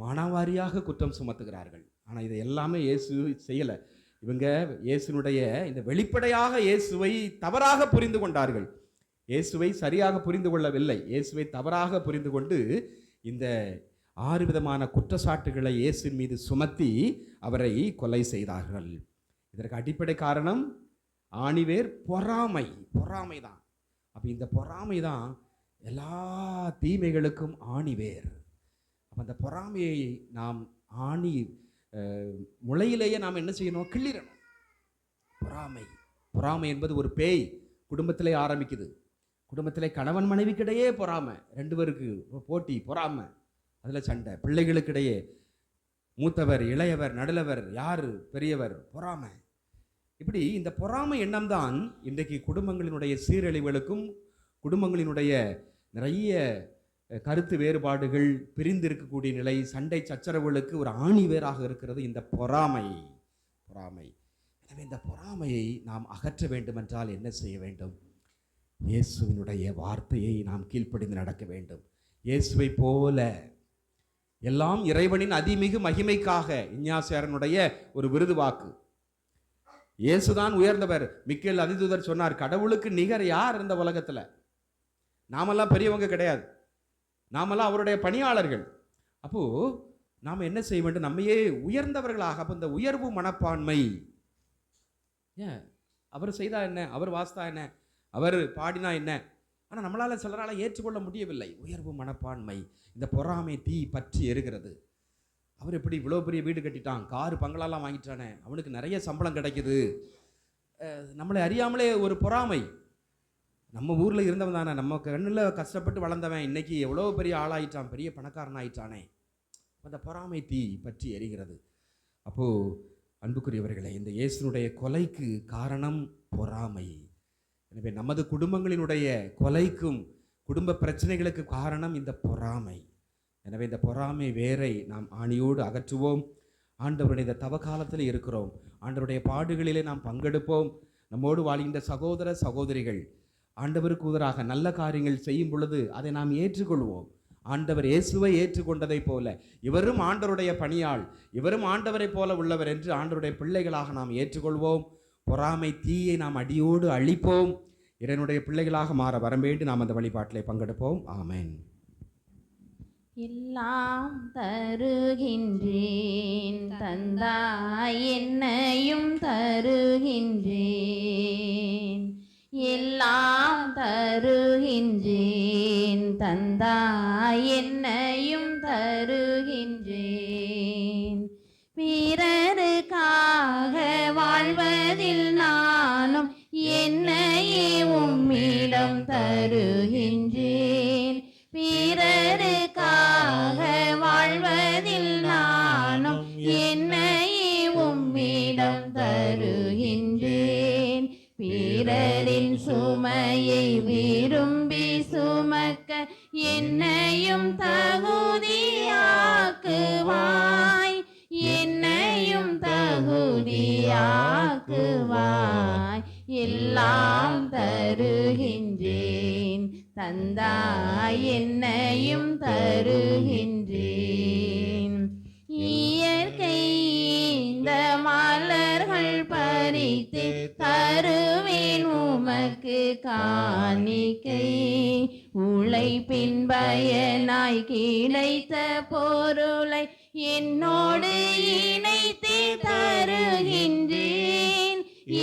மானாவாரியாக குற்றம் சுமத்துகிறார்கள். ஆனால் இதை எல்லாமே இயேசு செய்யலை. இவங்க இயேசுனுடைய இந்த வெளிப்படையாக இயேசுவை தவறாக புரிந்து கொண்டார்கள். இயேசுவை சரியாக புரிந்து கொள்ளவில்லை. இயேசுவை தவறாக புரிந்து கொண்டு இந்த 6 விதமான குற்றச்சாட்டுகளை இயேசுவின் மீது சுமத்தி அவரை கொலை செய்தார்கள். இதற்கு அடிப்படை காரணம் ஆணிவேர் பொறாமை தான். அப்போ இந்த பொறாமை தான் எல்லா தீமைகளுக்கும் ஆணிவேர். அப்போ அந்த பொறாமையை நாம் முளையிலேயே நாம் என்ன செய்யணும்? கிள்ளிடணும். பொறாமை என்பது ஒரு பேய். குடும்பத்திலே ஆரம்பிக்குது. குடும்பத்திலே கணவன் மனைவிக்கிடையே பொறாமை, 2 பேருக்கு போட்டி, பொறாமை, அதில் சண்டை, பிள்ளைகளுக்கிடையே மூத்தவர், இளையவர், நடுலவர், யார் பெரியவர், பொறாமை. இப்படி இந்த பொறாமை எண்ணம் தான் இன்றைக்கு குடும்பங்களினுடைய சீரழிவுகளுக்கும், குடும்பங்களினுடைய நிறைய கருத்து வேறுபாடுகள், பிரிந்து இருக்கக்கூடிய நிலை, சண்டை சச்சரவுகளுக்கு ஒரு ஆணிவேராக இருக்கிறது இந்த பொறாமை. எனவே இந்த பொறாமையை நாம் அகற்ற வேண்டும் என்றால் என்ன செய்ய வேண்டும்? இயேசுவினுடைய வார்த்தையை நாம் கீழ்ப்படிந்து நடக்க வேண்டும். இயேசுவை போல எல்லாம் இறைவனின் அதிமிகு மகிமைக்காக, இஞ்ஞாசியாரனுடைய ஒரு விருது வாக்கு. இயேசுதான் உயர்ந்தவர். மிக்கேல் அதிதூதர் சொன்னார், கடவுளுக்கு நிகர் யார் இந்த உலகத்துல? நாமெல்லாம் பெரியவங்க கிடையாது, நாமெல்லாம் அவருடைய பணியாளர்கள். அப்போ நாம் என்ன செய்ய வேண்டும்? நம்மையே உயர்ந்தவர்களாக. அப்போ இந்த உயர்வு மனப்பான்மை, ஏன் அவர் செய்தா என்ன, அவர் வாஸ்தா என்ன, அவர் பாடினா என்ன, ஆனால் நம்மளால் சிலரால் ஏற்றுக்கொள்ள முடியவில்லை. உயர்வு மனப்பான்மை, இந்த பொறாமை தீ பற்றி எரிகிறது. அவர் எப்படி இவ்வளோ பெரிய வீடு கட்டிட்டான், காரு பங்களாலாம் வாங்கிட்டானே, அவனுக்கு நிறைய சம்பளம் கிடைக்குது. நம்மளை அறியாமலே ஒரு பொறாமை. நம்ம ஊரில் இருந்தவன் தானே, நம்ம கண்ணில் கஷ்டப்பட்டு வளர்ந்தவன் இன்னைக்கு எவ்வளோ பெரிய ஆளாயிட்டான், பெரிய பணக்காரன் ஆயிட்டானே. அந்த பொறாமை தீ பற்றி எரிகிறது. அப்போது அன்புக்குரியவர்களே, இந்த இயேசுனுடைய கொலைக்கு காரணம் பொறாமை. எனவே நமது குடும்பங்களினுடைய கொலைக்கும் குடும்ப பிரச்சனைகளுக்கு காரணம் இந்த பொறாமை. எனவே இந்த பொறாமை வேரை நாம் ஆணியோடு அகற்றுவோம். ஆண்டவருடைய இந்த தவ காலத்தில் இருக்கிறோம். ஆண்டவருடைய பாடுகளிலே நாம் பங்கெடுப்போம். நம்மோடு வாழ்கின்ற சகோதர சகோதரிகள் ஆண்டவருக்கு உதராக நல்ல காரியங்கள் செய்யும் பொழுது அதை நாம் ஏற்றுக்கொள்வோம். ஆண்டவர் இயேசுவை ஏற்றுக்கொண்டதை போல இவரும் ஆண்டவருடைய பணியாள், இவரும் ஆண்டவரை போல உள்ளவர் என்று ஆண்டவருடைய பிள்ளைகளாக நாம் ஏற்றுக்கொள்வோம். பொறாமை தீயை நாம் அடியோடு அழிப்போம். இறைவனுடைய பிள்ளைகளாக மாற வரவேண்டி நாம் அந்த வழிபாட்டிலே பங்கெடுப்போம். ஆமென்.
எல்லாம் தருகின்றேன் தந்தாய், என்னையும் தருகின்றேன். எல்லாம் தருகின்றேன் தந்தாய், என்னையும் தருகின்றேன். பிறருக்காக வாழ்வதில் நானும் என்னையே உம்மிடம் தருகின்றேன். பிறருக்காக வாழ்வதில் நானும் என்னையே உம்மிடம் தருகின்றேன். பிறரின் சுமையை விரும்பி சுமக்க என்னையும் தகுதியாக்குவாய், என்னையும் தகுதியாக்குவாய். எல்லாம் தருகின்றேன் தந்தாய், என்னையும் தருகின்றேன். இயற்கை இந்த மலர்கள் பறித்து தருவேன் உமக்கு காணிக்கை. உழைப்பின் பயனாய் கிடைத்த பொருளை என்னோடு இணைத்து தருகின்றேன்,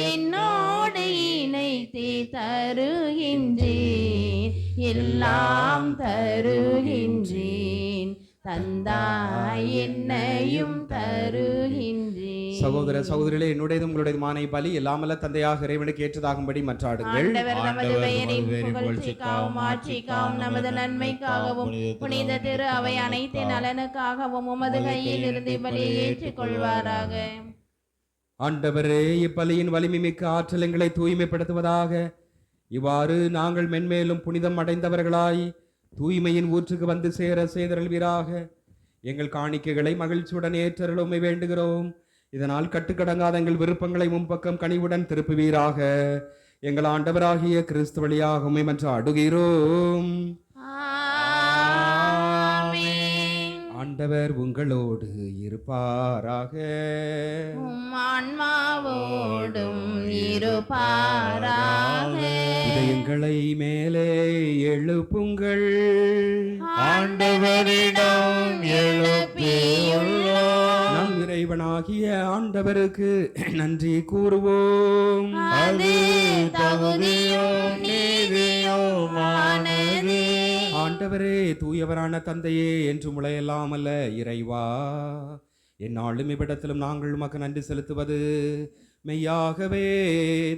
என்னோடு இணைத்து தருகின்றேன். எல்லாம் தருகின்றேன் தந்தாய், என்னையும் தருகின்றேன்.
சகோதர சகோதரிகளே, என்னுடையதும் உங்களுடையதுமான பலி எல்லாமல்ல தந்தையாக இறைவனுக்கு ஏற்றதாகும்படி மன்றாடுங்கள்.
ஆண்டவர் தமது பெயரின் புகழ்ச்சிக்காகவும் ஆட்சிக்காகவும் நமது நன்மைக்காகவும் புனித திரு அவை அனைத்து நலனுக்காகவும் உமது கையில் இருந்து பலியை ஏற்றுக்கொள்வாராக.
ஆண்டவரே, இப்பலியின் வலிமை மிக்க ஆற்றல் எங்களை தூய்மைப்படுத்துவதாக. இவ்வாறு நாங்கள் மென்மேலும் புனிதம் அடைந்தவர்களாய் தூய்மையின் ஊற்றுக்கு வந்து சேர செய்தருள்வீராக. எங்கள் காணிக்கைகளை மகிழ்ச்சியுடன் ஏற்றருளுமை வேண்டுகிறோம். இதனால் கட்டுக்கடங்காத எங்கள் விருப்பங்களை முன்பக்கம் கனிவுடன் திருப்புவீராக. எங்கள் ஆண்டவராகிய கிறிஸ்து வழியாக உம்மை மன்றாடுகிறோம். ஆண்டவர் உங்களோடு இருப்பாராக.
உம் ஆன்மாவோடும் இருப்பாராக.
இதயங்களை மேலே எழுப்புங்கள்.
ஆண்டவரிடம் எழுப்பியுள்ளோம்.
நம் இறைவனாகிய ஆண்டவருக்கு நன்றி கூறுவோம்.
அது தகுதியும் நீதியுமானது.
ஆண்டவரே, தூயவரான தந்தையே, என்று முளையெல்லாம் அல்ல இறைவா, எந்நாளும் இவ்விடத்திலும் நாங்கள் உமக்கு நன்றி செலுத்துவது மெய்யாகவே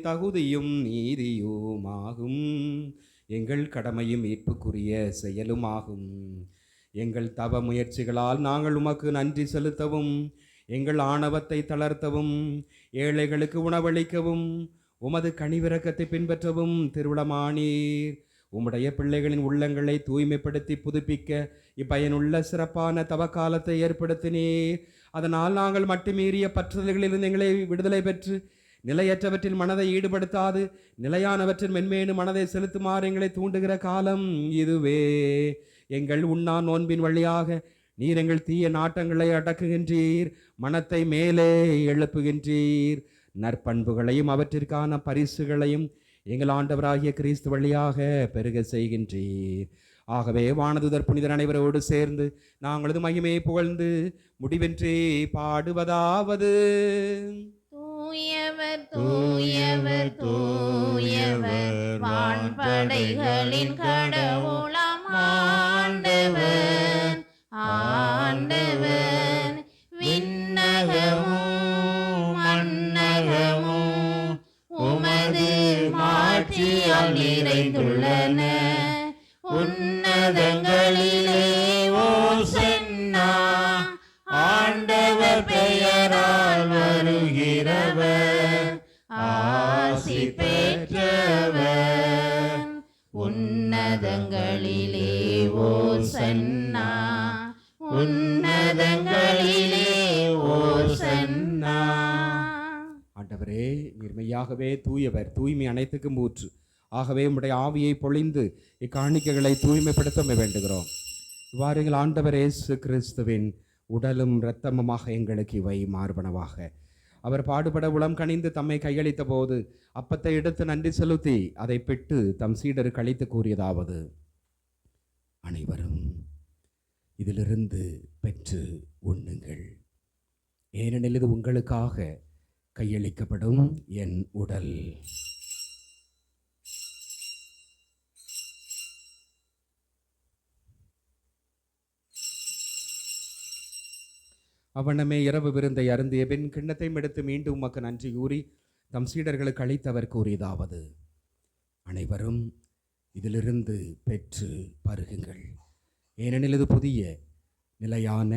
தகுதியும் நீதியுமாகும். எங்கள் கடமையும் மீட்புக்குரிய செயலுமாகும். எங்கள் தவ முயற்சிகளால் நாங்கள் உமக்கு நன்றி செலுத்தவும், எங்கள் ஆணவத்தை தளர்த்தவும், ஏழைகளுக்கு உணவளிக்கவும், உமது கனிவிரக்கத்தை பின்பற்றவும் திருவிழமானீர். உம்முடைய பிள்ளைகளின் உள்ளங்களை தூய்மைப்படுத்தி புதுப்பிக்க இப்பயனுள்ள சிறப்பான தவக்காலத்தை ஏற்படுத்தினீர். அதனால் நாங்கள் மட்டுமீறிய பற்றுதல்களிலிருந்து எங்களை விடுதலை பெற்று நிலையற்றவற்றில் மனதை ஈடுபடுத்தாது நிலையானவற்றில் மென்மேலும் மனதை செலுத்துமாறு எங்களை தூண்டுகிற காலம் இதுவே. எங்கள் உண்ணா நோன்பின் வழியாக நீர் எங்கள் தீய நாட்டங்களை அடக்குகின்றீர், மனத்தை மேலே எழுப்புகின்றீர், நற்பண்புகளையும் அவற்றிற்கான பரிசுகளையும் எங்கள் ஆண்டவராகிய கிறிஸ்து வழியாக பெருக செய்கின்றீர். ஆகவே வானதுதர் புனிதர் அனைவரோடு சேர்ந்து நாங்களது மகிமையை புகழ்ந்து முடிவின்றி பாடுவதாவது:
தூயவர் தூயவர் தூயவர், வான்படைகளின் கடவுளாம் ஆண்டவர். ஆண்டவர் விண்ணகமும் மண்ணகமும் உமது மாட்சியால் நிறைந்துள்ளன. உன்னதங்களிலே ஓசன்னா, ஆண்டவர் பெயரால் வருகிறவர் ஆசி பெற்றவர். உன்னதங்களிலே ஓசன்னா, உன்னதங்களிலே ஓசன்னா.
ஆண்டவரே, நீர்மையாகவே தூயவர், தூய்மை அனைத்துக்கும் ஊற்று. ஆகவே உம்முடைய ஆவியை பொழிந்து இக்காணிக்கைகளை தூய்மைப்படுத்த வேண்டுகிறோம். இவ்வாறு எங்கள் ஆண்டவர் இயேசு கிறிஸ்துவின் உடலும் இரத்தமுமாக எங்களுக்கு இவை மார்பனவாக. அவர் பாடுபட உளம் கனிந்து தம்மை கையளித்த போது அப்பத்தை எடுத்து நன்றி செலுத்தி அதை பெற்று தம் சீடருக்கு அளித்து கூறியதாவது: அனைவரும் இதிலிருந்து பெற்று உண்ணுங்கள், ஏனெனில் இது உங்களுக்காக கையளிக்கப்படும் என் உடல். அவனமே இரவு விருந்தை அருந்திய பின் கிண்ணத்தை எடுத்து மீண்டும் உமக்கு நன்றி கூறி தம் சீடர்களுக்கு அளித்தவர் கூறியதாவது: அனைவரும் இதிலிருந்து பெற்று பருகுங்கள், ஏனெனில் இது புதிய நிலையான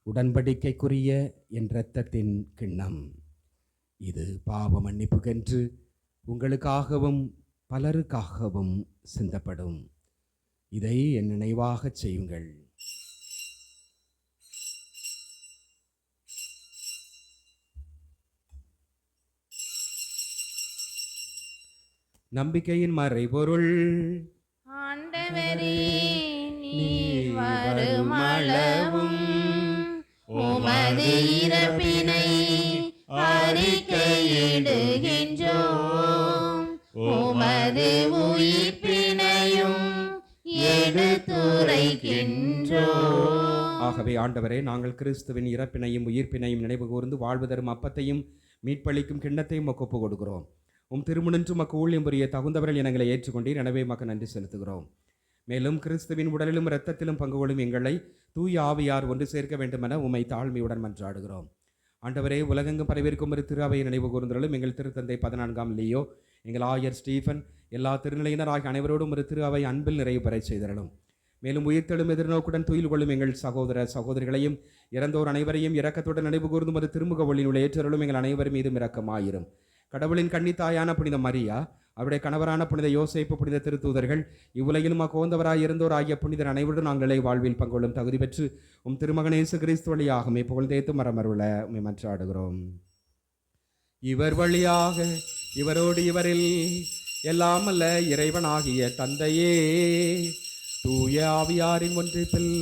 உடன்படிக்கைக்குரிய என் இரத்தத்தின் கிண்ணம். இது பாவ மன்னிப்புக்கென்று உங்களுக்காகவும் பலருக்காகவும் சிந்தப்படும். இதை என் நினைவாகச் செய்யுங்கள். நம்பிக்கையின் மறைபொருள்:
ஆண்டவரே, நீர் வருமளவும் உமது இறப்பினை அறிக்கையிடுகின்றோம், உமது உயிர்ப்பினையும் எடுத்துரைக்கின்றோம்.
ஆகவே ஆண்டவரே, நாங்கள் கிறிஸ்துவின் இறப்பினையும் உயிர்ப்பினையும் நினைவு கூர்ந்து வாழ்வு தரும் அப்பத்தையும் மீட்பளிக்கும் கிண்ணத்தையும் ஒப்பு கொடுக்கிறோம். உம் திருமுனின்று மக்கு ஊழியம் புரிய தகுந்தவர்கள் எங்களை ஏற்றுக்கொண்டீர், எனவே மக்கு நன்றி செலுத்துகிறோம். மேலும் கிறிஸ்துவின் உடலிலும் இரத்தத்திலும் பங்கு கொள்ளும் எங்களை தூய ஆவியார் ஒன்று சேர்க்க வேண்டுமென உம்மை தாழ்மையுடன் மன்றாடுகிறோம். ஆண்டவரே, உலகெங்கும் பரவியிருக்கும் ஒரு திரு அவையை நினைவு கூர்ந்தருளும். எங்கள் திருத்தந்தை 14ஆம் லியோ, எங்கள் ஆயர் ஸ்டீஃபன், எல்லா திருநிலையினர் ஆகிய அனைவரோடும் ஒரு திரு அவை அன்பில் நிறைவு பெறச் செய்தருளும். மேலும் உயிர்த்தெழும் எதிர்நோக்குடன் துயில் கொள்ளும் எங்கள் சகோதர சகோதரிகளையும் இறந்தோர் அனைவரையும் இரக்கத்துடன் நினைவு கூர்ந்தும் ஒரு திருமுக ஒளியினுடைய ஏற்றருளும். எங்கள் அனைவர் மீதும் இரக்கமாயிரும். கடவுளின் கன்னித்தாயான புனித மரியா, அவருடைய கணவரான புனித யோசேப்பு, புனித திருத்தூதர்கள், இவ்வுலகிலும் அக்கோந்தவராய் இருந்தோர் ஆகிய புனிதர் அனைவருடன் நாங்களே வாழ்வில் பங்கொள்ளும் தகுதி பெற்று திருமகன் இயேசு கிறிஸ்து வழியாகவே புகழ்ந்தேத்து மரமருள மன்றாடுகிறோம். இவர் வழியாக, இவரோடு, இவரில் எல்லாம் அல்ல இறைவனாகிய தந்தையே, தூய ஆவியாரின் ஒன்றிப்பில்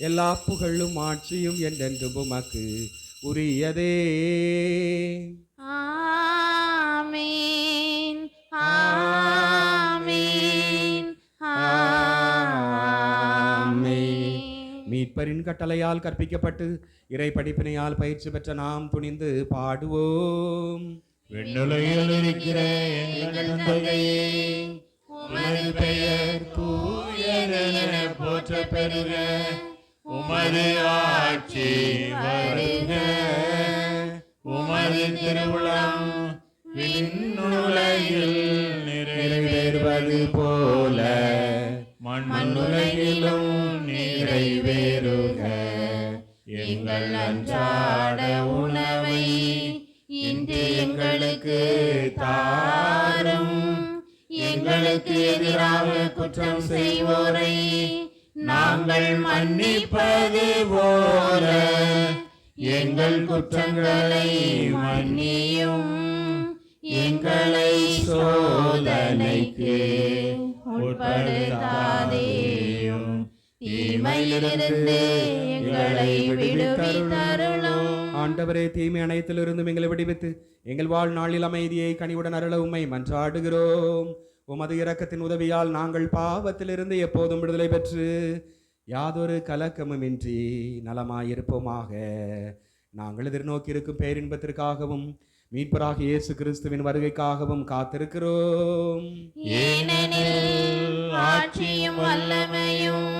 எல்லா புகழும் ஆட்சியும் என்றென்றும் உமக்கு உரியதே.
ஆமென், ஆமென், ஆமென்.
மீட்பரின் கட்டளையால் கற்பிக்கப்பட்டு இறை படிப்பினையால் பயிற்சி பெற்ற நாம் துணிந்து பாடுவோம்.
விண்ணுலகில் இருக்கிற எங்கள் தந்தையே, உமது பெயர் தூயதென போற்றப் பெறுக. உமது ஆட்சி வருக. உமது திருவுளம் விண்ணுலகில் நிறைவேறுவது போல மண்ணுலகிலும் நிறைவேறுக. எங்கள் அன்றாட உணவை இன்று எங்களுக்கு தாரும். எங்களுக்கு எதிராக குற்றம் செய்வோரை நாங்கள் மன்னிப்பது போல எங்கள் குற்றங்களை மன்னியும். எங்களை சோதனைக்கு உட்படுத்தாதேயும், தீமையிலிருந்து எங்களை விடுவித்தருளும்.
ஆண்டவரே, தீமை அனைத்திலிருந்தும் எங்களை விடுவித்து எங்கள் வாழ்நாளில் அமைதியை கனிவுடன் அருள உம்மை மன்றாடுகிறோம். உமது இரக்கத்தின் உதவியால் நாங்கள் பாவத்திலிருந்து எப்போதும் விடுதலை பெற்று யாதொரு கலக்கமுமின்றி நலமாயிருப்போமாக. நாங்கள் எதிர்நோக்கி இருக்கும் பேரின்பத்திற்காகவும் மீட்பராக இயேசு கிறிஸ்துவின் வருகைக்காகவும் காத்திருக்கிறோம்.
ஏனெனில் ஆட்சியும் வல்லமையும்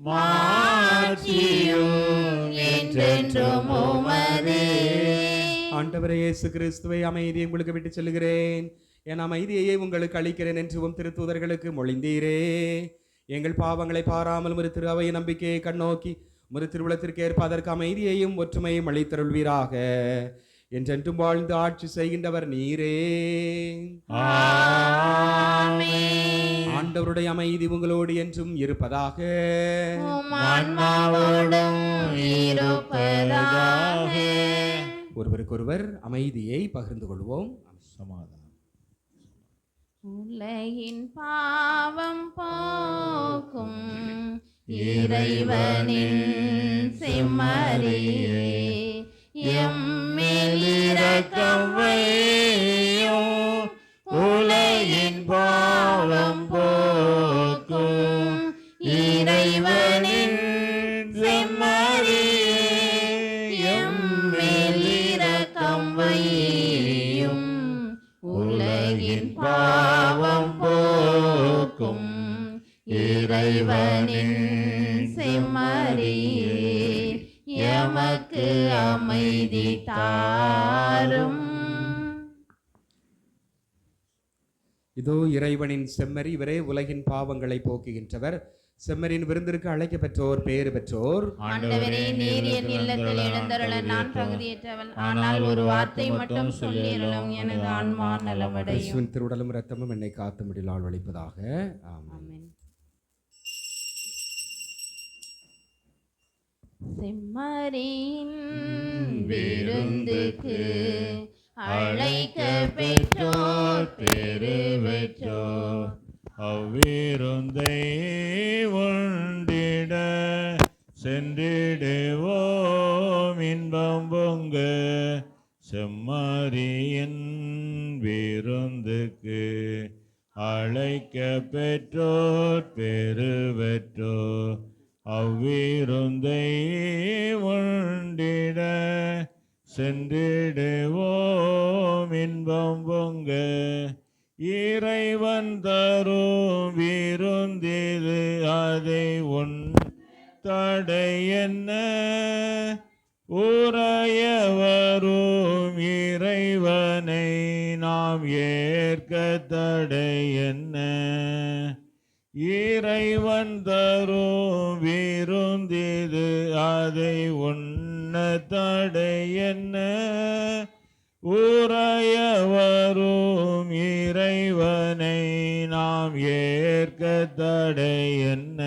மாட்சியும் என்றென்றும் உமதே.
ஆண்டவரே இயேசு கிறிஸ்துவை, அமைதியை உங்களுக்கு விட்டு செல்கிறேன், என் அமைதியையே உங்களுக்கு அளிக்கிறேன் என்று திருத்தூதர்களுக்கு மொழிந்தீரே. எங்கள் பாவங்களை பாராமல் ஒரு திரு அவையை நம்பிக்கையை கண்ணோக்கி ஒரு திருவிழத்திற்கு ஏற்ப அதற்கு அமைதியையும் ஒற்றுமையும் அளித்தருள்வீராக. என்றென்றும் வாழ்ந்து ஆட்சி செய்கின்றவர் நீரே. ஆண்டவருடைய அமைதி உங்களோடு என்றும் இருப்பதாக. ஒருவருக்கொருவர் அமைதியை பகிர்ந்து கொள்வோம்.
சமாதானம்.
உலகின் பாவம் போக்கும் இறைவனின் செம்மறியே, எம்மேல் இரக்கம் வையும்.
உலகின் பாவம் போக்கும்
இறைவனின் செம்மறியே, எம்மேல் இரக்கம் வையும். உலகின் பாவம் போக்கும் இறைவனின் செம்மறியே, எமக்கு அமைதி தாரும்.
இதோ இறைவனின் செம்மறி, இவரே உலகின் பாவங்களை போக்குகின்றவர். செம்மறியின் விருந்திற்கு அழைக்க பெற்றோர் பேறு பெற்றோர்.
ஆண்டவரே, நீர் என் இல்லத்தில் எழுந்தருள நான் தகுதியற்றவன், ஆனால் ஒரு வார்த்தை மட்டும் சொல்லியருளும், எனது ஆன்மா நலமடையும்.
இயேசுவின் திருவுடலும் இரத்தமும் என்னை காத்து முடியலால் வலிப்பதாக. ஆமென்.
செம்மறியின் விருந்துக்கு அழைக்க பெற்றோர்
பேறு பெற்றோர். அவ்விருந்தை உண்டிட சென்றிடுவோம் இன்பம் பொங்க. செம்மறியின் விருந்துக்கு அழைக்க பெற்றோர் பேறு பெற்றோர். அவ்விருந்தை உண்டிட சென்றிடுவோம் இன்பம் பொங்க. இறைவன் தரும் விருந்திது அதை உன் தடை என்ன? உறையவரும் இறைவனை நாம் ஏற்க தடை என்ன? இறைவன் தரும் விருந்திது அதை உண்ண தடை என்ன? உறையவரும் இறைவனை நாம் ஏற்க தடை என்ன?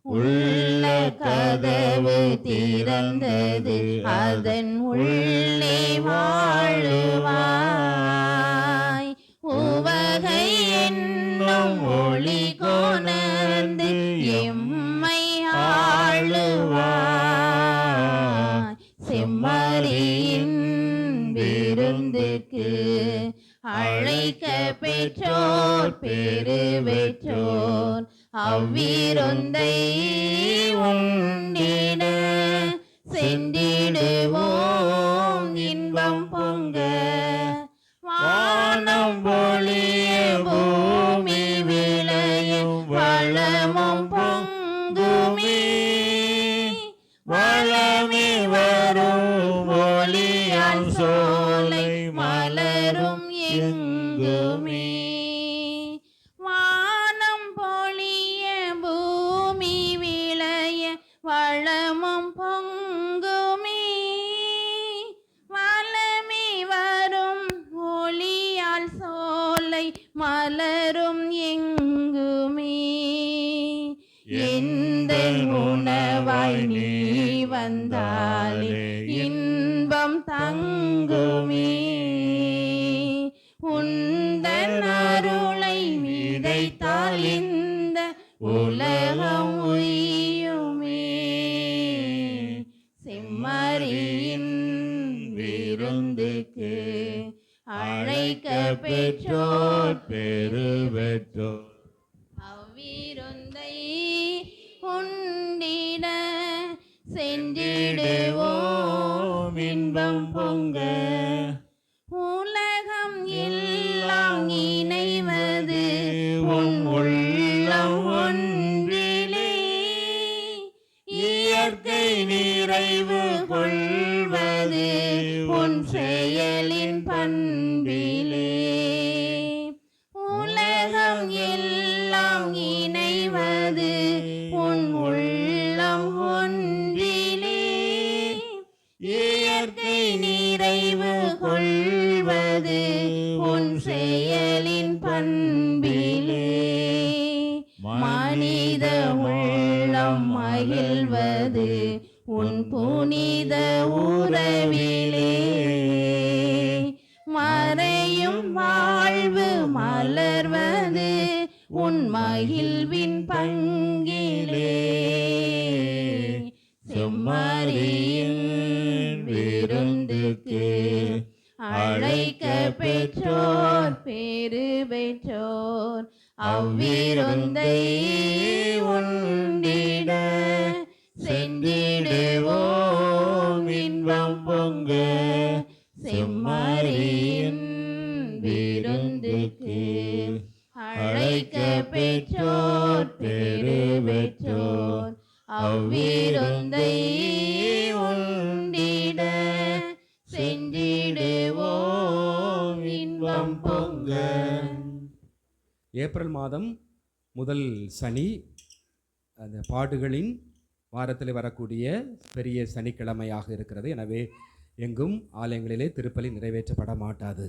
உள்ள கதவு திறந்தது அதன் உள்ளே வாழுவாய். உவகை என்னும் ஒளி கொணர்ந்து எம்மை ஆளுவாய். செம்மறியின் விருந்துக்கு அழைக்க பெற்றோர் பெரு பெற்றோர் அவ்விருந்தை உண்டிட சென்றிடுவோம் இன்பம் பொங்க. வானம் பொழிய பூமி விளையும் வளமும் பொங்குமே. வளமே வரும் ஒளியால் சோலை மலரும் எங்குமே. வானம் பொழிய பூமி விளைய வளமும் பொங்குமே. வளமே வரும் ஒளியால் சோலை மலரும் எங்குமே. எந்த உணவாய் நீ வந்தாலே இன்பம் தங்குமே. உந்தன் அருளை விதைத்தால் இந்த உலகம் உய்யுமே. செம்மறியின் விருந்துக்கு அழைக்க பெற்றோர்
பெரு பெற்றோர்
அவ்விருந்தை உண்டிட சென்றிடுவோம் இன்பம் பொங்க. உலகம் எல்லாம் இணைவது உன் உள்ளம் ஒன்றிலே. இயற்கை நிறைவு கொள்வது உன் செயலின் பண்பிலே. உலகம் எல்லாம் இணைவது உன் உள்ளம் ஒன்றிலே. இயற்கை நிறைவு கொள்வது உன் செயலின் பண்பிலே. மனித உள்ளம் மகிழ்வது உன் புனித உறவிலே. மறையும் வாழ்வு மலர்வது உன் மகிழ்வின் பங்கிலே. செம்மறியின் விருந்துக்கு அழைக்க பெற்றோர் பேறு பெற்றோர் அவ்விருந்தை உண்டிட சென்றிடுவோம் இன்பம் பொங்க. செம்மறியின் விருந்துக்கு அழைக்க பெற்றோர் பேறு பெற்றோர் அவ்விருந்தை உண்டிட சென்றிடுவோம் இன்பம் பொங்க.
ஏப்ரல் மாதம் முதல் சனி அந்த பாடுகளின் வாரத்தில் வரக்கூடிய பெரிய சனிக்கிழமையாக இருக்கிறது. எனவே எங்கும் ஆலயங்களிலே திருப்பலி நிறைவேற்றப்பட மாட்டாது.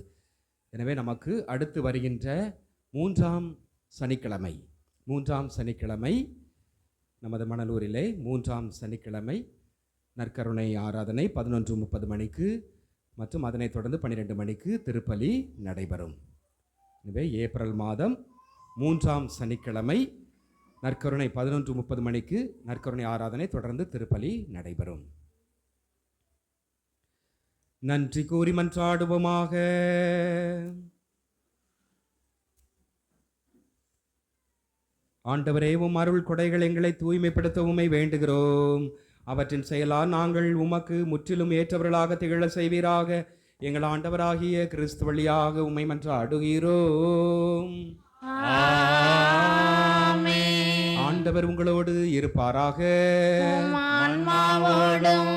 எனவே நமக்கு அடுத்து வருகின்ற மூன்றாம் சனிக்கிழமை நமது மணலூரிலே மூன்றாம் சனிக்கிழமை நற்கருணை ஆராதனை 11:30 மணிக்கு மற்றும் அதனைத் தொடர்ந்து 12 மணிக்கு திருப்பலி நடைபெறும். எனவே ஏப்ரல் மாதம் மூன்றாம் சனிக்கிழமை நற்கருணை 11:30 மணிக்கு நற்கருணை ஆராதனை தொடர்ந்து திருப்பலி நடைபெறும். நன்றி கூறி மன்றாடுவோமாக. ஆண்டவரே, உம் அருள் கொடைகள் எங்களை தூய்மைப்படுத்த உம்மை வேண்டுகிறோம். அவற்றின் செயலால் நாங்கள் உமக்கு முற்றிலும் ஏற்றவர்களாக திகழ செய்வீராக. எங்கள் ஆண்டவராகிய கிறிஸ்து வழியாக உம்மை மன்றாடுகிறோம்.
ஆமென்.
ஆண்டவர் உங்களோடு இருப்பாராக.
உம் ஆன்மாவோடும்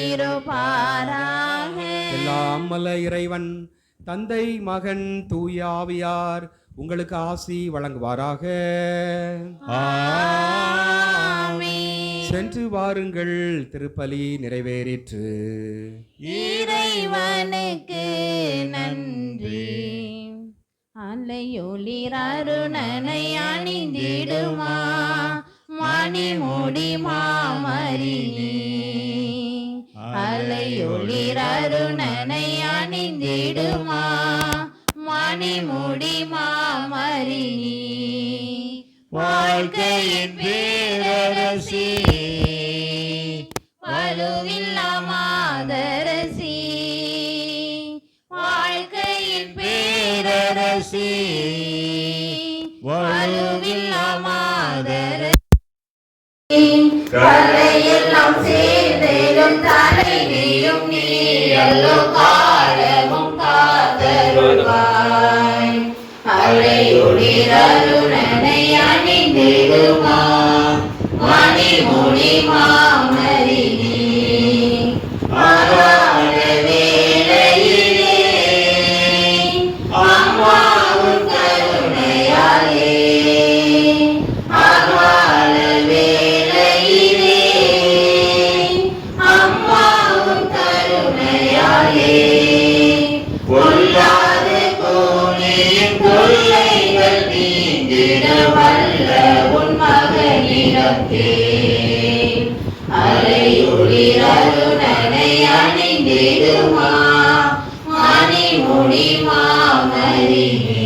இருப்பாராக.
எல்லாம் வல்ல இறைவன் தந்தை மகன் தூய ஆவியார் உங்களுக்கு ஆசி வழங்குவாராக.
ஆமென்.
சென்று வாருங்கள், திருப்பலி நிறைவேறிற்று.
இறைவனுக்கு நன்றி. அலையொளிர் அருணனை அணிந்திடுமா மணிமுடி மாமரினி. அலையொளிர் அருணனை அணிந்திடுமா மணிமுடி மாமரினி.
வாழ்க்கையின் பேரரசி,
வலுவில்லா மாதரசி. வாழ்க்கையின் பேரரசி, வலுவில்லா மாதரசி. கரையெல்லாம் சேர்ந்தேலும் தலைவியும் நீ எல்லோ காலமும் காத்தருள்வாய். அலையொளிர் அருணனை அணிந்திடுமா மணிமுடி மாமரினி. அகால வேளையிலே அம்மாவும் கருணையாலே. அகால வேளையிலே அம்மாவும் கருணையாலே. பொல்லாத கோணியின் கொள்ளைகள் நீங்கிட வல்ல உன் மகனிடத்தே. அலையொளிர் அருணனை அணிந்திடுமா மணிமுடி மாமரினி.